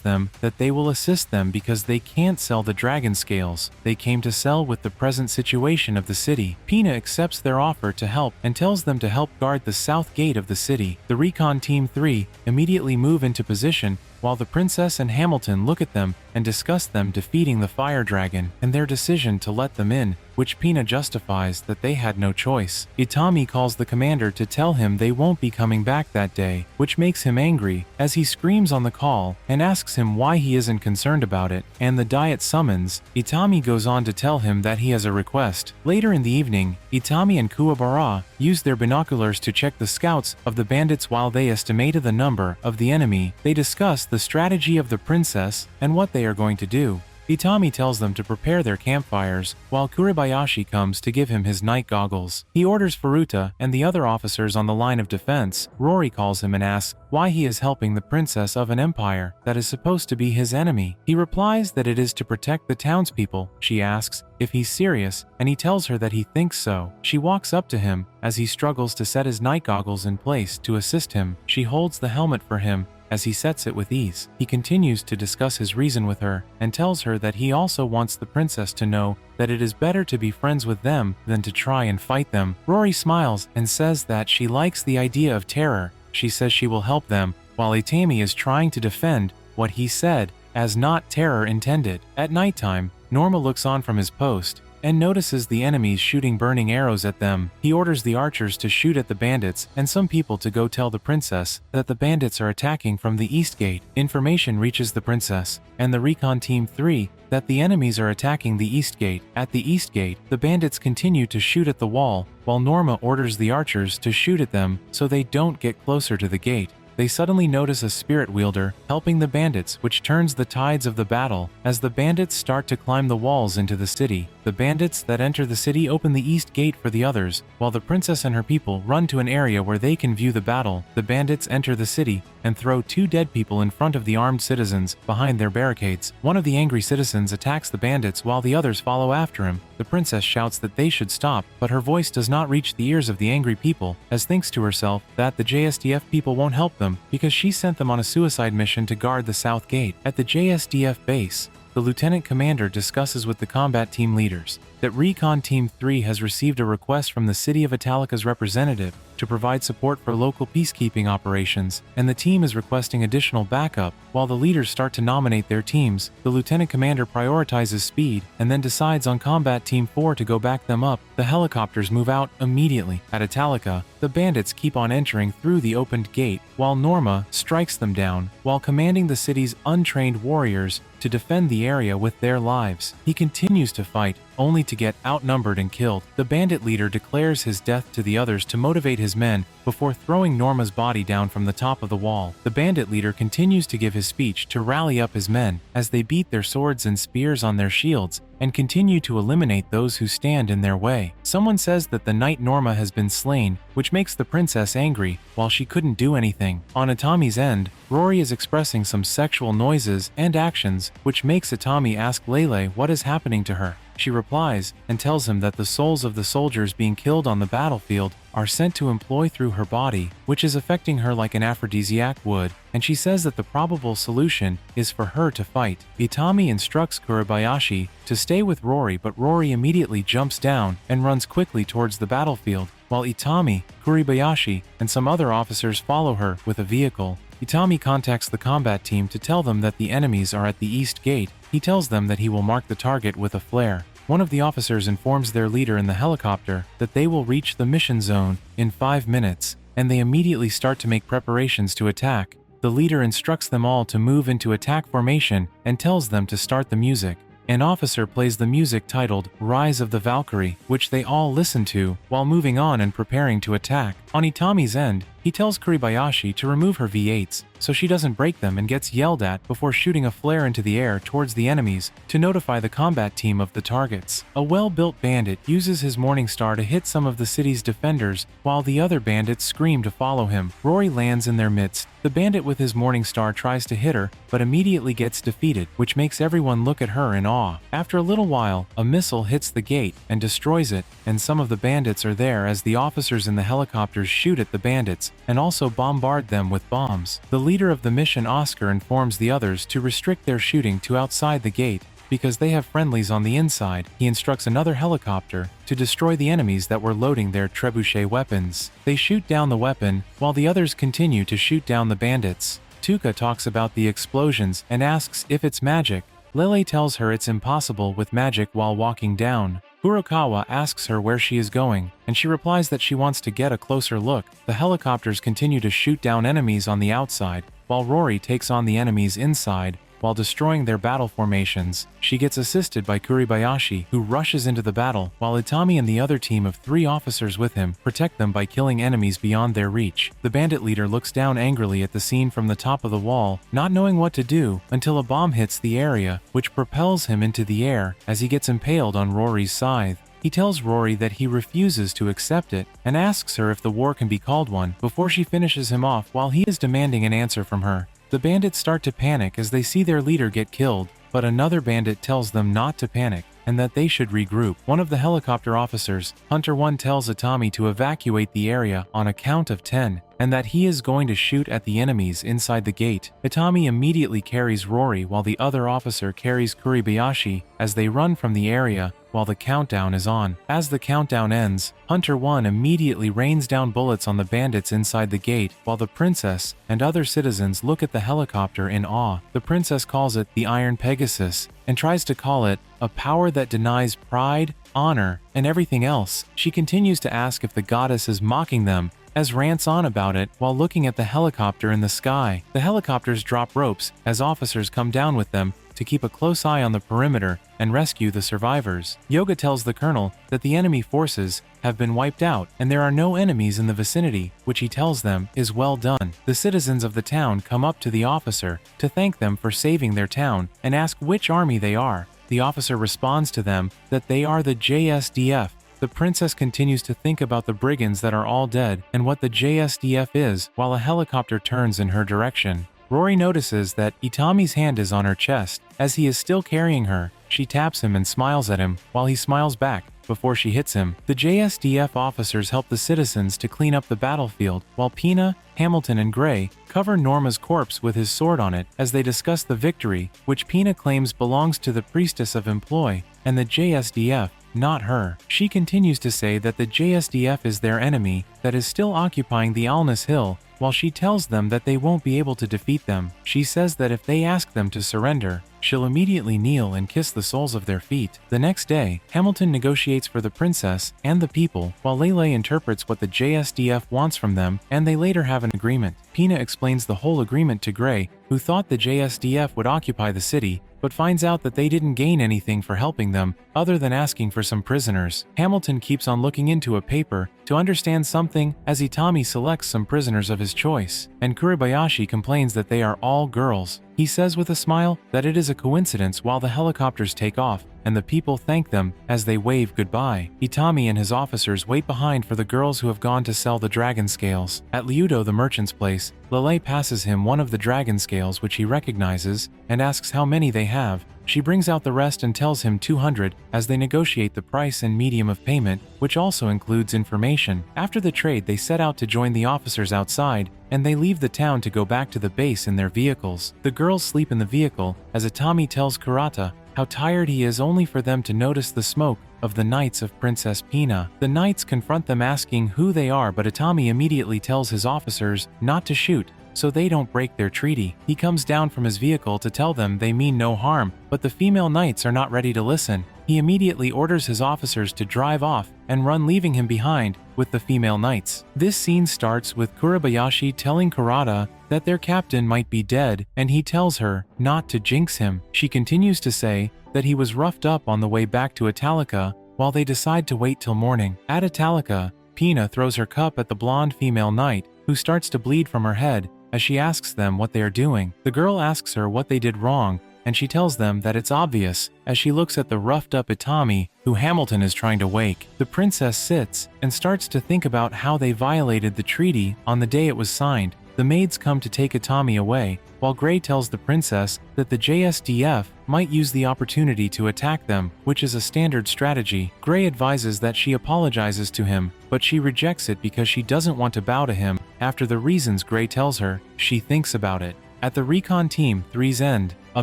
them that they will assist them because they can't sell the dragon scales they came to sell with the present situation of the city. Pina accepts their offer to help and tells them to help guard the south gate of the city. The Recon Team 3 immediately move into position, while the princess and Hamilton look at them and discuss them defeating the fire dragon and their decision to let them in, which Pina justifies that they had no choice. Itami calls the commander to tell him they won't be coming back that day, which makes him angry as he screams on the call and asks him why he isn't concerned about it, and the diet summons. Itami goes on to tell him that he has a request. Later in the evening, Itami and Kuwabara use their binoculars to check the scouts of the bandits while they estimated the number of the enemy. They discuss the strategy of the princess and what they are going to do. Itami tells them to prepare their campfires, while Kuribayashi comes to give him his night goggles. He orders Furuta and the other officers on the line of defense. Rory calls him and asks why he is helping the princess of an empire that is supposed to be his enemy. He replies that it is to protect the townspeople. She asks if he's serious, and he tells her that he thinks so. She walks up to him as he struggles to set his night goggles in place to assist him. She holds the helmet for him as he sets it with ease. He continues to discuss his reason with her and tells her that he also wants the princess to know that it is better to be friends with them than to try and fight them. Rory smiles and says that she likes the idea of terror. She says she will help them, while Itami is trying to defend what he said as not terror intended. At nighttime, Norma looks on from his post and notices the enemies shooting burning arrows at them. He orders the archers to shoot at the bandits and some people to go tell the princess that the bandits are attacking from the east gate. Information reaches the princess and the Recon Team 3 that the enemies are attacking the east gate. At the east gate, the bandits continue to shoot at the wall, while Norma orders the archers to shoot at them so they don't get closer to the gate. They suddenly notice a spirit wielder helping the bandits, which turns the tides of the battle as the bandits start to climb the walls into the city. The bandits that enter the city open the east gate for the others, while the princess and her people run to an area where they can view the battle. The bandits enter the city and throw 2 dead people in front of the armed citizens behind their barricades. One of the angry citizens attacks the bandits while the others follow after him. The princess shouts that they should stop, but her voice does not reach the ears of the angry people, as thinks to herself that the JSDF people won't help them because she sent them on a suicide mission to guard the south gate. At the JSDF base, the lieutenant commander discusses with the combat team leaders that Recon Team 3 has received a request from the City of Italica's representative to provide support for local peacekeeping operations, and the team is requesting additional backup. While the leaders start to nominate their teams, the lieutenant commander prioritizes speed and then decides on Combat Team 4 to go back them up. The helicopters move out immediately. At Italica, the bandits keep on entering through the opened gate, while Norma strikes them down, while commanding the city's untrained warriors to defend the area with their lives. He continues to fight, only to get outnumbered and killed. The bandit leader declares his death to the others to motivate his men before throwing Norma's body down from the top of the wall. The bandit leader continues to give his speech to rally up his men as they beat their swords and spears on their shields and continue to eliminate those who stand in their way. Someone says that the night Norma has been slain, which makes the princess angry, while she couldn't do anything. On Itami's end, Rory is expressing some sexual noises and actions, which makes Itami ask Lele what is happening to her. She replies and tells him that the souls of the soldiers being killed on the battlefield are sent to employ through her body, which is affecting her like an aphrodisiac would, and she says that the probable solution is for her to fight. Itami instructs Kuribayashi to stay with Rory, but Rory immediately jumps down and runs quickly towards the battlefield, while Itami, Kuribayashi, and some other officers follow her with a vehicle. Itami contacts the combat team to tell them that the enemies are at the east gate. He tells them that he will mark the target with a flare. One of the officers informs their leader in the helicopter that they will reach the mission zone in 5 minutes, and they immediately start to make preparations to attack. The leader instructs them all to move into attack formation and tells them to start the music. An officer plays the music titled Rise of the Valkyrie, which they all listen to while moving on and preparing to attack. On Itami's end, he tells Kuribayashi to remove her V8s so she doesn't break them and gets yelled at before shooting a flare into the air towards the enemies to notify the combat team of the targets. A well-built bandit uses his Morning Star to hit some of the city's defenders while the other bandits scream to follow him. Rory lands in their midst. The bandit with his Morning Star tries to hit her, but immediately gets defeated, which makes everyone look at her in awe. After a little while, a missile hits the gate and destroys it, and some of the bandits are there as the officers in the helicopters shoot at the bandits and also bombard them with bombs. The leader of the mission, Oscar, informs the others to restrict their shooting to outside the gate because they have friendlies on the inside. He instructs another helicopter to destroy the enemies that were loading their trebuchet weapons. They shoot down the weapon while the others continue to shoot down the bandits. Tuka talks about the explosions and asks if it's magic. Lele tells her it's impossible with magic while walking down. Furukawa asks her where she is going, and she replies that she wants to get a closer look. The helicopters continue to shoot down enemies on the outside, while Rory takes on the enemies inside, while destroying their battle formations. She gets assisted by Kuribayashi, who rushes into the battle, while Itami and the other team of 3 officers with him protect them by killing enemies beyond their reach. The bandit leader looks down angrily at the scene from the top of the wall, not knowing what to do, until a bomb hits the area, which propels him into the air as he gets impaled on Rory's scythe. He tells Rory that he refuses to accept it and asks her if the war can be called one before she finishes him off while he is demanding an answer from her. The bandits start to panic as they see their leader get killed, but another bandit tells them not to panic and that they should regroup. One of the helicopter officers, Hunter 1, tells Itami to evacuate the area on a count of 10 and that he is going to shoot at the enemies inside the gate. Itami immediately carries Rory while the other officer carries Kuribayashi as they run from the area while the countdown is on. As the countdown ends, Hunter 1 immediately rains down bullets on the bandits inside the gate while the princess and other citizens look at the helicopter in awe. The princess calls it the Iron Pegasus and tries to call it a power that denies pride, honor, and everything else. She continues to ask if the goddess is mocking them as rants on about it while looking at the helicopter in the sky. The helicopters drop ropes as officers come down with them to keep a close eye on the perimeter and rescue the survivors. Yoga tells the colonel that the enemy forces have been wiped out and there are no enemies in the vicinity, which he tells them is well done. The citizens of the town come up to the officer to thank them for saving their town and ask which army they are. The officer responds to them that they are the JSDF. The princess continues to think about the brigands that are all dead and what the JSDF is while a helicopter turns in her direction. Rory notices that Itami's hand is on her chest. As he is still carrying her, she taps him and smiles at him while he smiles back before she hits him. The JSDF officers help the citizens to clean up the battlefield while Pina, Hamilton, and Gray cover Norma's corpse with his sword on it as they discuss the victory, which Pina claims belongs to the Priestess of Employ and the JSDF, not her. She continues to say that the JSDF is their enemy that is still occupying the Alnus Hill, while she tells them that they won't be able to defeat them. She says that if they ask them to surrender, she'll immediately kneel and kiss the soles of their feet. The next day, Hamilton negotiates for the princess and the people, while Lele interprets what the JSDF wants from them, and they later have an agreement. Pina explains the whole agreement to Gray, who thought the JSDF would occupy the city, but finds out that they didn't gain anything for helping them other than asking for some prisoners. Hamilton keeps on looking into a paper to understand something as Itami selects some prisoners of his choice, and Kuribayashi complains that they are all girls. He says with a smile that it is a coincidence while the helicopters take off and the people thank them as they wave goodbye. Itami and his officers wait behind for the girls who have gone to sell the dragon scales. At Liudo the merchant's place, Lele passes him one of the dragon scales which he recognizes and asks how many they have. She brings out the rest and tells him 200 as they negotiate the price and medium of payment, which also includes information. After the trade, they set out to join the officers outside, and they leave the town to go back to the base in their vehicles. The girls sleep in the vehicle as Itami tells Kurata how tired he is only for them to notice the smoke of the knights of Princess Pina. The knights confront them asking who they are, but Itami immediately tells his officers not to shoot, so they don't break their treaty. He comes down from his vehicle to tell them they mean no harm, but the female knights are not ready to listen, he immediately orders his officers to drive off and run, leaving him behind with the female knights. This scene starts with Kuribayashi telling Kurata that their captain might be dead, and he tells her not to jinx him. She continues to say that he was roughed up on the way back to Italica, while they decide to wait till morning. At Italica, Pina throws her cup at the blonde female knight, who starts to bleed from her head as she asks them what they are doing. The girl asks her what they did wrong, and she tells them that it's obvious as she looks at the roughed-up Itami, who Hamilton is trying to wake. The princess sits and starts to think about how they violated the treaty on the day it was signed. The maids come to take Itami away, while Gray tells the princess that the JSDF might use the opportunity to attack them, which is a standard strategy. Gray advises that she apologizes to him, but she rejects it because she doesn't want to bow to him. After the reasons Gray tells her, she thinks about it. At the Recon Team 3's end, a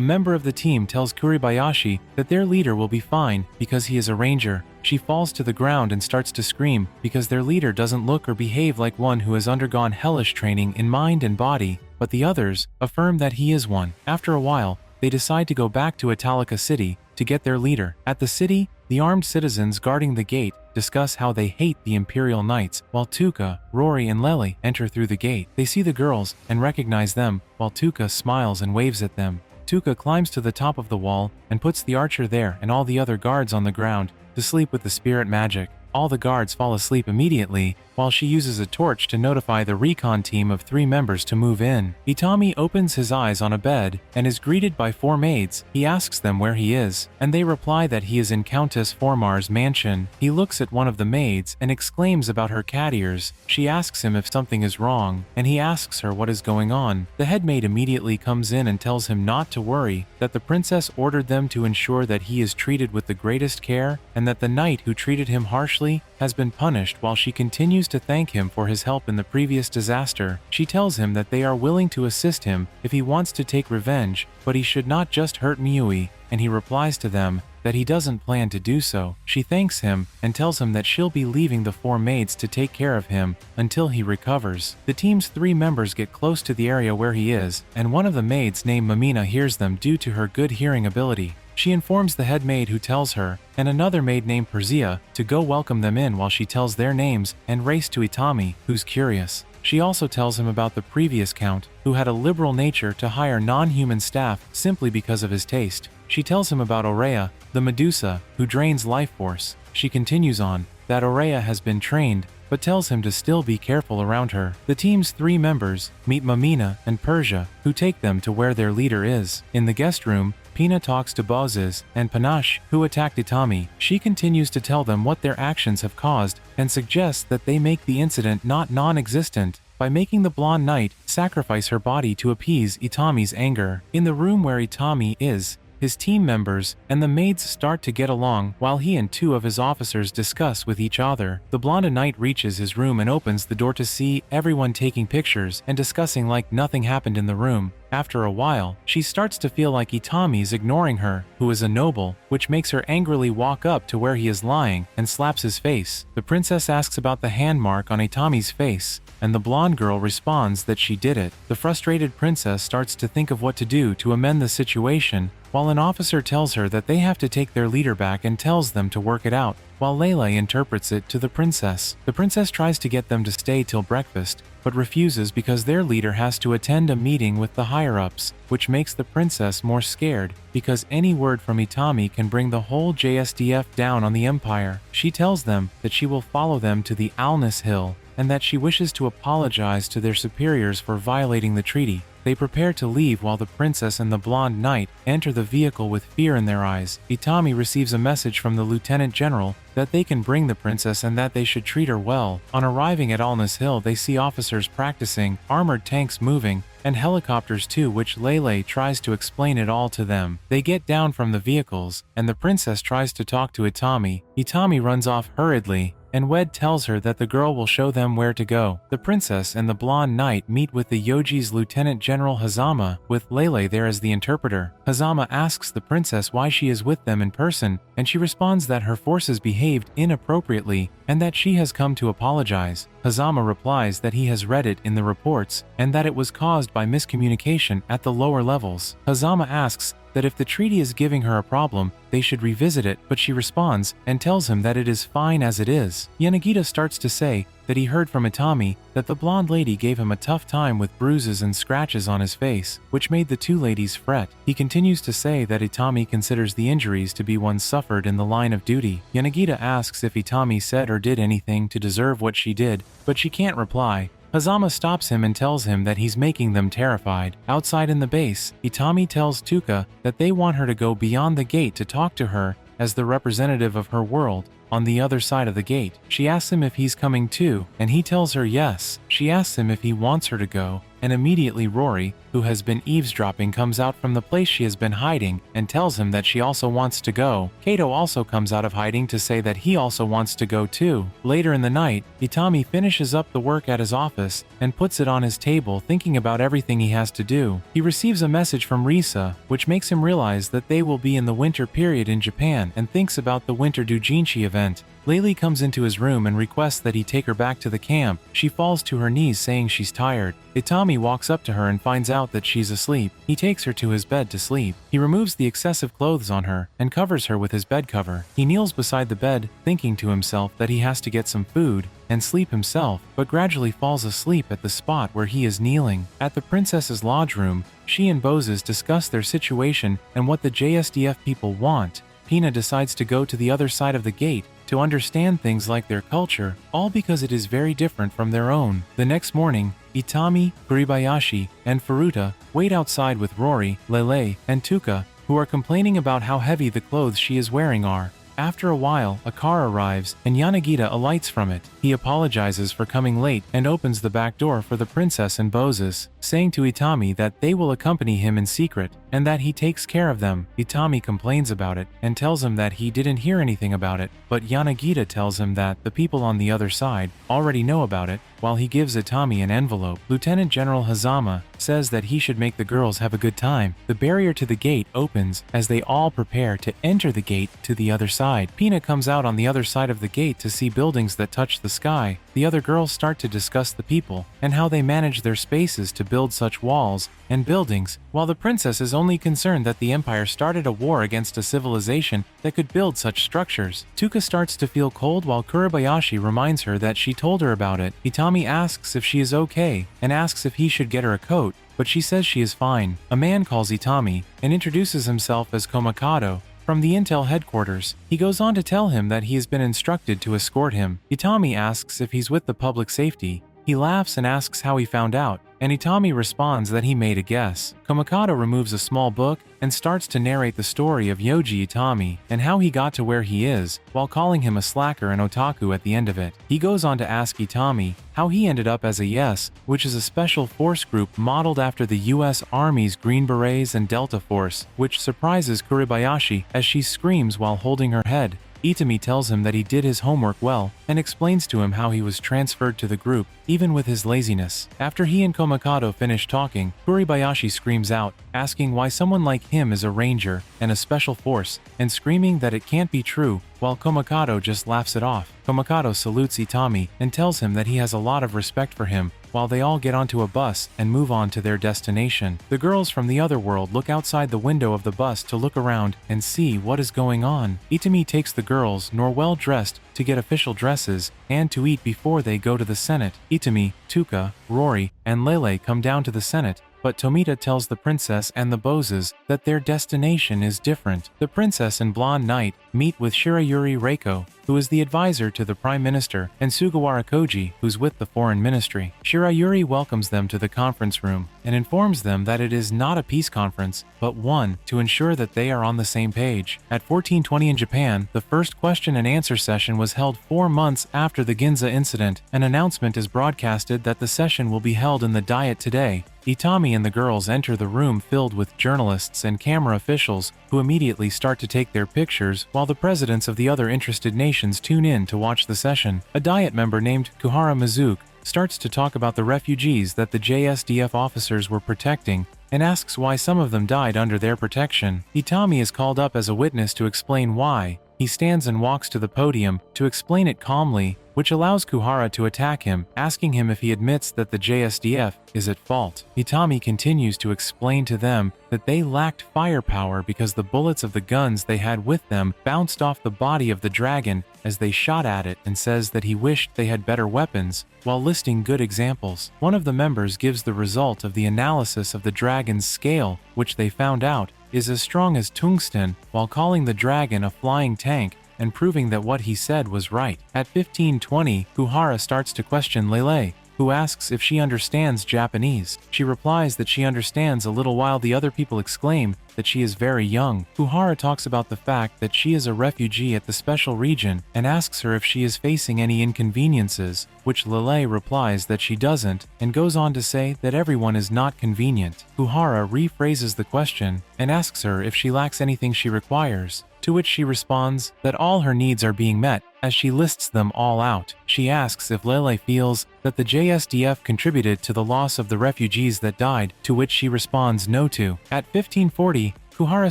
member of the team tells Kuribayashi that their leader will be fine because he is a ranger. She falls to the ground and starts to scream because their leader doesn't look or behave like one who has undergone hellish training in mind and body, but the others affirm that he is one. After a while, they decide to go back to Italica City to get their leader. At the city, the armed citizens guarding the gate discuss how they hate the Imperial Knights, while Tuka, Rory, and Lele enter through the gate. They see the girls and recognize them, while Tuka smiles and waves at them. Tuka climbs to the top of the wall and puts the archer there and all the other guards on the ground to sleep with the spirit magic. All the guards fall asleep immediately, while she uses a torch to notify the recon team of 3 members to move in. Itami opens his eyes on a bed and is greeted by 4 maids. He asks them where he is, and they reply that he is in Countess Formar's mansion. He looks at one of the maids and exclaims about her cat ears. She asks him if something is wrong, and he asks her what is going on. The head maid immediately comes in and tells him not to worry, that the princess ordered them to ensure that he is treated with the greatest care, and that the knight who treated him harshly has been punished, while she continues to thank him for his help in the previous disaster. She tells him that they are willing to assist him if he wants to take revenge, but he should not just hurt Miui, and he replies to them that he doesn't plan to do so. She thanks him and tells him that she'll be leaving the 4 maids to take care of him until he recovers. The team's 3 members get close to the area where he is, and one of the maids named Mamina hears them due to her good hearing ability. She informs the head maid, who tells her and another maid named Perzia to go welcome them in, while she tells their names and race to Itami, who's curious. She also tells him about the previous count, who had a liberal nature to hire non-human staff simply because of his taste. She tells him about Aurea, the Medusa, who drains life force. She continues on that Aurea has been trained, but tells him to still be careful around her. The team's 3 members meet Mamina and Persia, who take them to where their leader is. In the guest room, Pina talks to Bozes and Panache, who attacked Itami. She continues to tell them what their actions have caused and suggests that they make the incident not non-existent by making the blonde knight sacrifice her body to appease Itami's anger. In the room where Itami is, his team members and the maids start to get along while he and 2 of his officers discuss with each other. The blonde knight reaches his room and opens the door to see everyone taking pictures and discussing like nothing happened in the room. After a while, she starts to feel like Itami is ignoring her, who is a noble, which makes her angrily walk up to where he is lying and slaps his face. The princess asks about the hand mark on Itami's face, and the blonde girl responds that she did it. The frustrated princess starts to think of what to do to amend the situation, while an officer tells her that they have to take their leader back and tells them to work it out, while Lele interprets it to the princess. The princess tries to get them to stay till breakfast, but refuses because their leader has to attend a meeting with the higher-ups, which makes the princess more scared, because any word from Itami can bring the whole JSDF down on the Empire. She tells them that she will follow them to the Alnus Hill, and that she wishes to apologize to their superiors for violating the treaty. They prepare to leave while the princess and the blonde knight enter the vehicle with fear in their eyes. Itami receives a message from the lieutenant general that they can bring the princess and that they should treat her well. On arriving at Alnus Hill, they see officers practicing, armored tanks moving, and helicopters too, which Lele tries to explain it all to them. They get down from the vehicles, and the princess tries to talk to Itami. Itami runs off hurriedly, and Wed tells her that the girl will show them where to go. The princess and the blonde knight meet with the Yoji's Lieutenant General Hazama, with Lele there as the interpreter. Hazama asks the princess why she is with them in person, and she responds that her forces behaved inappropriately and that she has come to apologize. Hazama replies that he has read it in the reports and that it was caused by miscommunication at the lower levels. Hazama asks that if the treaty is giving her a problem, they should revisit it, but she responds and tells him that it is fine as it is. Yanagita starts to say that he heard from Itami that the blonde lady gave him a tough time with bruises and scratches on his face, which made the two ladies fret. He continues to say that Itami considers the injuries to be ones suffered in the line of duty. Yanagita asks if Itami said or did anything to deserve what she did, but she can't reply. Hazama stops him and tells him that he's making them terrified. Outside in the base, Itami tells Tuka that they want her to go beyond the gate to talk to her as the representative of her world on the other side of the gate. She asks him if he's coming too, and he tells her yes. She asks him if he wants her to go, and immediately Rory, who has been eavesdropping, comes out from the place she has been hiding and tells him that she also wants to go. Kato also comes out of hiding to say that he also wants to go too. Later in the night, Itami finishes up the work at his office and puts it on his table, thinking about everything he has to do. He receives a message from Risa, which makes him realize that they will be in the winter period in Japan, and thinks about the winter doujinshi event. Laylee comes into his room and requests that he take her back to the camp. She falls to her knees saying she's tired. Itami walks up to her and finds out that she's asleep. He takes her to his bed to sleep. He removes the excessive clothes on her and covers her with his bed cover. He kneels beside the bed, thinking to himself that he has to get some food and sleep himself, but gradually falls asleep at the spot where he is kneeling. At the princess's lodge room, she and Boses discuss their situation and what the JSDF people want. Pina decides to go to the other side of the gate to understand things like their culture, all because it is very different from their own. The next morning, Itami, Kuribayashi, and Furuta wait outside with Rory, Lele, and Tuka, who are complaining about how heavy the clothes she is wearing are. After a while, a car arrives and Yanagita alights from it. He apologizes for coming late and opens the back door for the princess and Boses, saying to Itami that they will accompany him in secret and that he takes care of them. Itami complains about it and tells him that he didn't hear anything about it, but Yanagita tells him that the people on the other side already know about it. While he gives Itami an envelope, Lieutenant General Hazama says that he should make the girls have a good time. The barrier to the gate opens as they all prepare to enter the gate to the other side. Pina comes out on the other side of the gate to see buildings that touch the sky. The other girls start to discuss the people and how they manage their spaces to build such walls and buildings, while the princess is only concerned that the Empire started a war against a civilization that could build such structures. Tuka starts to feel cold while Kuribayashi reminds her that she told her about it. Itami asks if she is okay and asks if he should get her a coat, but she says she is fine. A man calls Itami and introduces himself as Komikado from the Intel headquarters. He goes on to tell him that he has been instructed to escort him. Itami asks if he's with the public safety. He laughs and asks how he found out, and Itami responds that he made a guess. Komikado removes a small book and starts to narrate the story of Yoji Itami and how he got to where he is, while calling him a slacker and otaku at the end of it. He goes on to ask Itami how he ended up as a YES, which is a special force group modeled after the US Army's Green Berets and Delta Force, which surprises Kuribayashi as she screams while holding her head. Itami tells him that he did his homework well and explains to him how he was transferred to the group, even with his laziness. After he and Komikado finish talking, Kuribayashi screams out, asking why someone like him is a ranger and a special force, and screaming that it can't be true, while Komikado just laughs it off. Komikado salutes Itami and tells him that he has a lot of respect for him, while they all get onto a bus and move on to their destination. The girls from the other world look outside the window of the bus to look around and see what is going on. Itami takes the girls, nor well dressed, to get official dresses and to eat before they go to the Senate. Itami, Tuka, Rory, and Lele come down to the Senate, but Tomita tells the princess and the Boses that their destination is different. The princess and blonde knight meet with Shirayuri Reiko, who is the advisor to the Prime Minister, and Sugawara Koji, who's with the Foreign Ministry. Shirayuri welcomes them to the conference room and informs them that it is not a peace conference, but one to ensure that they are on the same page. At 1420 in Japan, the first question and answer session was held 4 months after the Ginza incident. An announcement is broadcasted that the session will be held in the Diet today. Itami and the girls enter the room filled with journalists and camera officials who immediately start to take their pictures while the presidents of the other interested nations tune in to watch the session. A Diet member named Kuhara Mizuki starts to talk about the refugees that the JSDF officers were protecting and asks why some of them died under their protection. Itami is called up as a witness to explain why. He stands and walks to the podium to explain it calmly which allows Kuhara to attack him, asking him if he admits that the JSDF is at fault. Itami continues to explain to them that they lacked firepower because the bullets of the guns they had with them bounced off the body of the dragon as they shot at it, and says that he wished they had better weapons, while listing good examples. One of the members gives the result of the analysis of the dragon's scale, which they found out is as strong as tungsten, while calling the dragon a flying tank and proving that what he said was right. At 15:20, Kuhara starts to question Lele, who asks if she understands Japanese. She replies that she understands a little, while the other people exclaim that she is very young. Kuhara talks about the fact that she is a refugee at the special region and asks her if she is facing any inconveniences, which Lele replies that she doesn't, and goes on to say that everyone is not convenient. Kuhara rephrases the question and asks her if she lacks anything she requires, to which she responds that all her needs are being met, as she lists them all out. She asks if Lele feels that the JSDF contributed to the loss of the refugees that died, to which she responds no to. At 15:40, Kuhara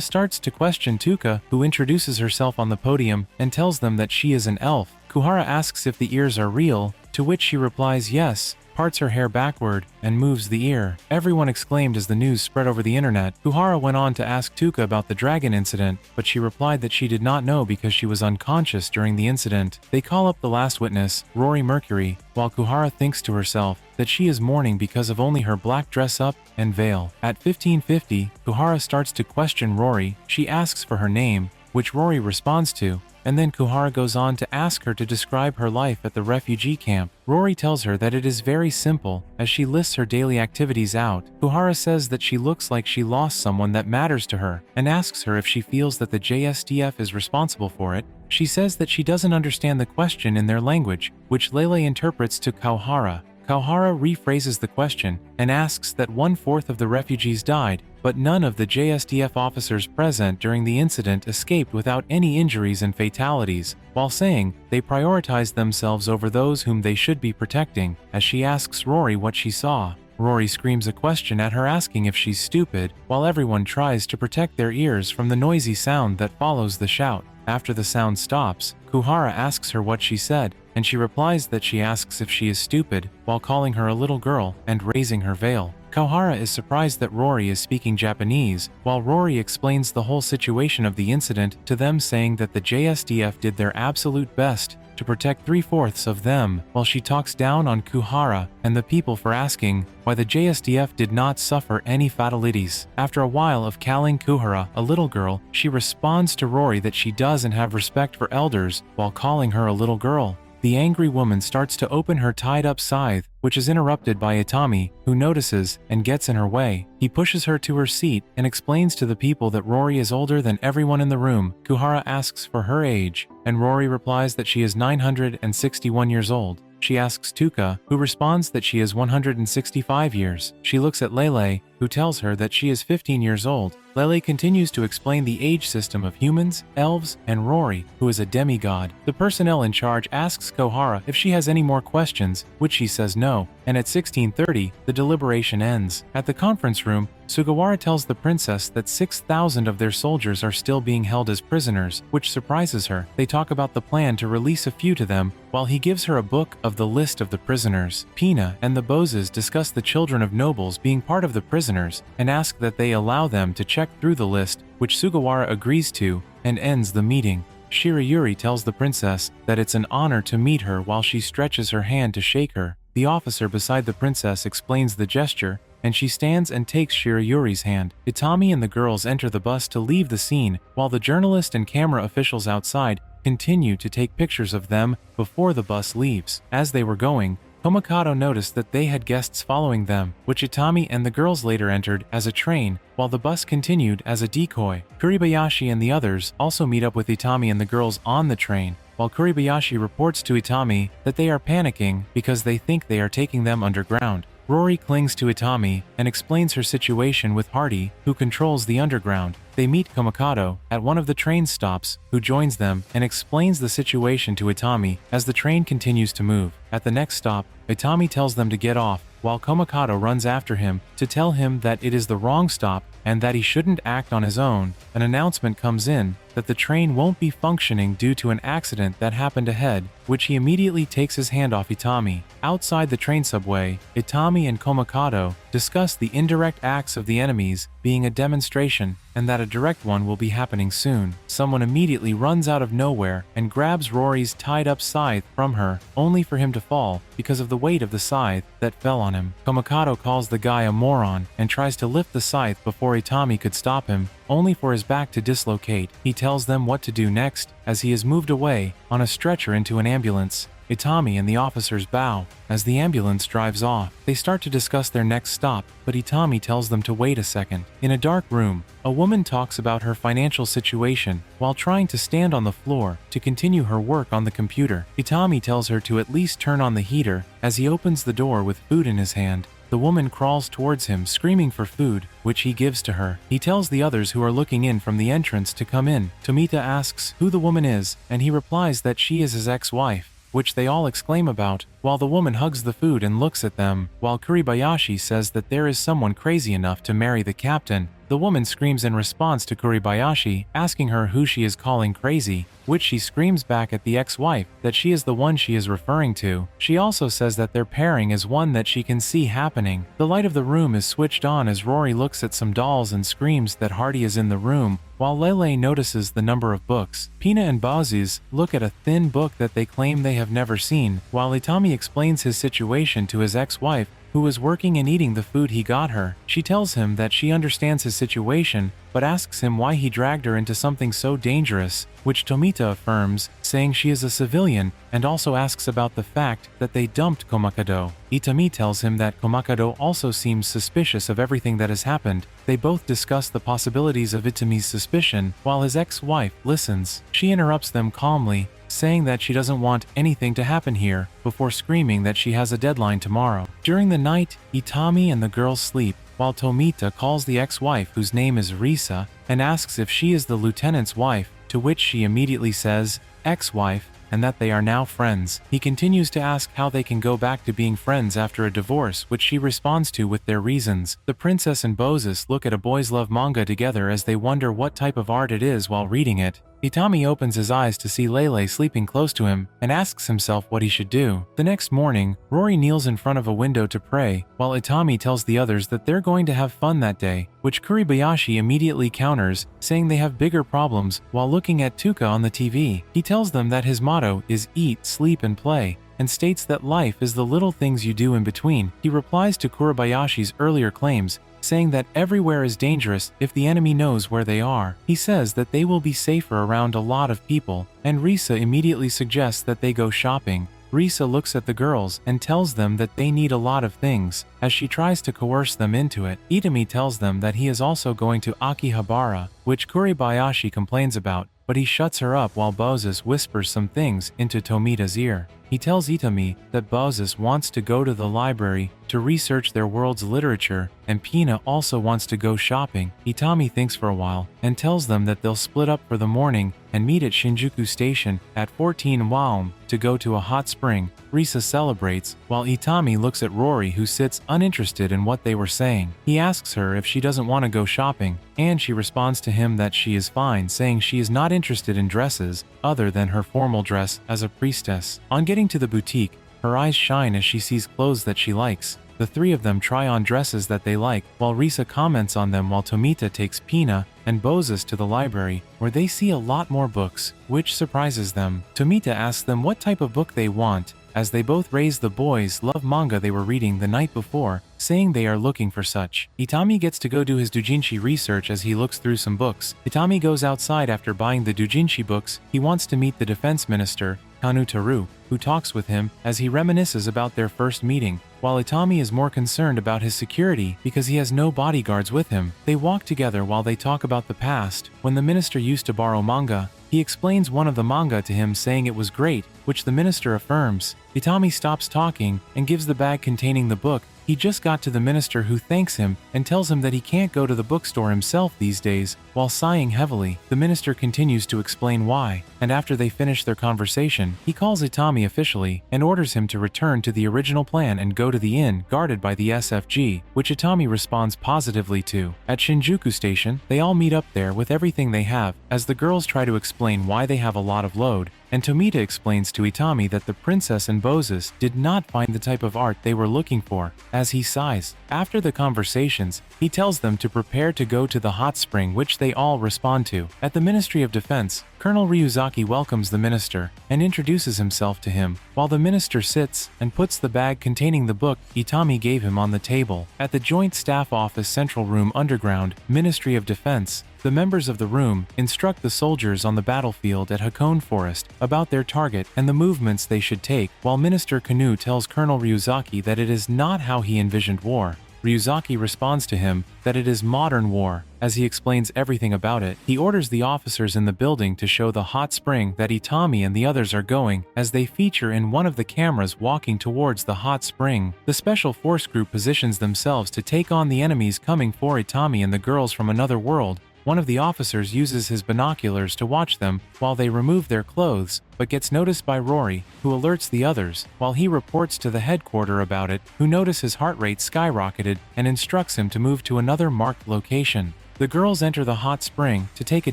starts to question Tuka, who introduces herself on the podium and tells them that she is an elf. Kuhara asks if the ears are real, to which she replies yes, parts her hair backward, and moves the ear. Everyone exclaimed as the news spread over the internet. Kuhara went on to ask Tuka about the dragon incident, but she replied that she did not know because she was unconscious during the incident. They call up the last witness, Rory Mercury, while Kuhara thinks to herself that she is mourning because of only her black dress-up and veil. At 15:50, Kuhara starts to question Rory. She asks for her name, which Rory responds to, and then Kuhara goes on to ask her to describe her life at the refugee camp. Rory tells her that it is very simple, as she lists her daily activities out. Kuhara says that she looks like she lost someone that matters to her, and asks her if she feels that the JSDF is responsible for it. She says that she doesn't understand the question in their language, which Lele interprets to Kuhara. Kuhara rephrases the question and asks that 1/4 of the refugees died, but none of the JSDF officers present during the incident escaped without any injuries and fatalities, while saying they prioritized themselves over those whom they should be protecting. As she asks Rory what she saw, Rory screams a question at her, asking if she's stupid, while everyone tries to protect their ears from the noisy sound that follows the shout. After the sound stops, Kuhara asks her what she said, and she replies that she asks if she is stupid, while calling her a little girl and raising her veil. Kuhara is surprised that Rory is speaking Japanese, while Rory explains the whole situation of the incident to them, saying that the JSDF did their absolute best to protect 3/4 of them, while she talks down on Kuhara and the people for asking why the JSDF did not suffer any fatalities. After a while of calling Kuhara a little girl, she responds to Rory that she doesn't have respect for elders while calling her a little girl. The angry woman starts to open her tied-up scythe, which is interrupted by Itami, who notices and gets in her way. He pushes her to her seat and explains to the people that Rory is older than everyone in the room. Kuhara asks for her age, and Rory replies that she is 961 years old. She asks Tuka, who responds that she is 165 years. She looks at Lele, who tells her that she is 15 years old. Lele continues to explain the age system of humans, elves, and Rory, who is a demigod. The personnel in charge asks Kuhara if she has any more questions, which she says no, and at 16:30, the deliberation ends. At the conference room, Sugawara tells the princess that 6,000 of their soldiers are still being held as prisoners, which surprises her. They talk about the plan to release a few to them, while he gives her a book of the list of the prisoners. Pina and the Bozes discuss the children of nobles being part of the prisoners, and ask that they allow them to check through the list, which Sugawara agrees to, and ends the meeting. Shirayuri tells the princess that it's an honor to meet her while she stretches her hand to shake her. The officer beside the princess explains the gesture, and she stands and takes Shirayuri's hand. Itami and the girls enter the bus to leave the scene, while the journalist and camera officials outside continue to take pictures of them before the bus leaves. As they were going, Komikado noticed that they had guests following them, which Itami and the girls later entered as a train, while the bus continued as a decoy. Kuribayashi and the others also meet up with Itami and the girls on the train, while Kuribayashi reports to Itami that they are panicking because they think they are taking them underground. Rory clings to Itami and explains her situation with Hardy, who controls the underground. They meet Komikado at one of the train stops, who joins them and explains the situation to Itami as the train continues to move. At the next stop, Itami tells them to get off, while Komikado runs after him to tell him that it is the wrong stop and that he shouldn't act on his own. An announcement comes in that the train won't be functioning due to an accident that happened ahead, which he immediately takes his hand off Itami. Outside the train subway, Itami and Komikado discuss the indirect acts of the enemies being a demonstration and that a direct one will be happening soon. Someone immediately runs out of nowhere and grabs Rory's tied-up scythe from her, only for him to fall because of the weight of the scythe that fell on him. Komikado calls the guy a moron and tries to lift the scythe before Itami could stop him, only for his back to dislocate. He tells them what to do next as he is moved away on a stretcher into an ambulance. Itami and the officers bow as the ambulance drives off. They start to discuss their next stop, but Itami tells them to wait a second. In a dark room, a woman talks about her financial situation while trying to stand on the floor to continue her work on the computer. Itami tells her to at least turn on the heater as he opens the door with food in his hand. The woman crawls towards him screaming for food, which he gives to her. He tells the others who are looking in from the entrance to come in. Tomita asks who the woman is, and he replies that she is his ex-wife, which they all exclaim about, while the woman hugs the food and looks at them, while Kuribayashi says that there is someone crazy enough to marry the captain. The woman screams in response to Kuribayashi, asking her who she is calling crazy, which she screams back at the ex-wife that she is the one she is referring to. She also says that their pairing is one that she can see happening. The light of the room is switched on as Rory looks at some dolls and screams that Hardy is in the room, while Lele notices the number of books. Pina and Bazis look at a thin book that they claim they have never seen, while Itami explains his situation to his ex-wife, who was working and eating the food he got her. She tells him that she understands his situation, but asks him why he dragged her into something so dangerous, which Tomita affirms, saying she is a civilian, and also asks about the fact that they dumped Komikado. Itami tells him that Komikado also seems suspicious of everything that has happened. They both discuss the possibilities of Itami's suspicion, while his ex-wife listens. She interrupts them calmly, saying that she doesn't want anything to happen here, before screaming that she has a deadline tomorrow. During the night, Itami and the girls sleep, while Tomita calls the ex-wife, whose name is Risa, and asks if she is the lieutenant's wife, to which she immediately says, ex-wife, and that they are now friends. He continues to ask how they can go back to being friends after a divorce, which she responds to with their reasons. The princess and Bozis look at a boys' love manga together as they wonder what type of art it is while reading it. Itami opens his eyes to see Lele sleeping close to him and asks himself what he should do. The next morning, Rory kneels in front of a window to pray, while Itami tells the others that they're going to have fun that day, which Kuribayashi immediately counters, saying they have bigger problems while looking at Tuka on the TV. He tells them that his motto is eat, sleep, and play, and states that life is the little things you do in between. He replies to Kuribayashi's earlier claims, saying that everywhere is dangerous if the enemy knows where they are. He says that they will be safer around a lot of people, and Risa immediately suggests that they go shopping. Risa looks at the girls and tells them that they need a lot of things, as she tries to coerce them into it. Itami tells them that he is also going to Akihabara, which Kuribayashi complains about, but he shuts her up while Bozis whispers some things into Tomita's ear. He tells Itami that Bozis wants to go to the library to research their world's literature, and Pina also wants to go shopping. Itami thinks for a while and tells them that they'll split up for the morning and meet at Shinjuku Station at 14 Waum to go to a hot spring. Risa celebrates, while Itami looks at Rory, who sits uninterested in what they were saying. He asks her if she doesn't want to go shopping, and she responds to him that she is fine, saying she is not interested in dresses other than her formal dress as a priestess. On getting to the boutique, her eyes shine as she sees clothes that she likes. The three of them try on dresses that they like, while Risa comments on them, while Tomita takes Pina and Bozis to the library, where they see a lot more books, which surprises them. Tomita asks them what type of book they want, as they both raise the boys' love manga they were reading the night before, saying they are looking for such. Itami gets to go do his doujinshi research as he looks through some books. Itami goes outside after buying the doujinshi books. He wants to meet the defense minister, Kanutaru, who talks with him as he reminisces about their first meeting, while Itami is more concerned about his security because he has no bodyguards with him. They walk together while they talk about the past, when the minister used to borrow manga. He explains one of the manga to him, saying it was great, which the minister affirms. Itami stops talking and gives the bag containing the book He just got to the minister, who thanks him and tells him that he can't go to the bookstore himself these days. While sighing heavily, the minister continues to explain why, and after they finish their conversation, he calls Itami officially and orders him to return to the original plan and go to the inn guarded by the SFG, which Itami responds positively to. At Shinjuku Station, they all meet up there with everything they have, as the girls try to explain why they have a lot of load, and Tomita explains to Itami that the princess and Bozos did not find the type of art they were looking for, as he sighs. After the conversations, he tells them to prepare to go to the hot spring, which they all respond to. At the Ministry of Defense, Colonel Ryuzaki welcomes the minister and introduces himself to him, while the minister sits and puts the bag containing the book Itami gave him on the table. At the Joint Staff Office Central Room Underground, Ministry of Defense, the members of the room instruct the soldiers on the battlefield at Hakone Forest about their target and the movements they should take, while Minister Kanu tells Colonel Ryuzaki that it is not how he envisioned war. Ryuzaki responds to him that it is modern war. As he explains everything about it, he orders the officers in the building to show the hot spring that Itami and the others are going, as they feature in one of the cameras walking towards the hot spring. The Special Force Group positions themselves to take on the enemies coming for Itami and the girls from another world. One of the officers uses his binoculars to watch them while they remove their clothes, but gets noticed by Rory, who alerts the others, while he reports to the headquarters about it, who notice his heart rate skyrocketed and instructs him to move to another marked location. The girls enter the hot spring to take a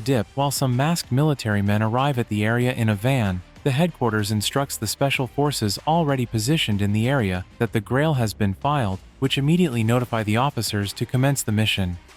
dip while some masked military men arrive at the area in a van. The headquarters instructs the special forces already positioned in the area that the Grail has been filed, which immediately notify the officers to commence the mission.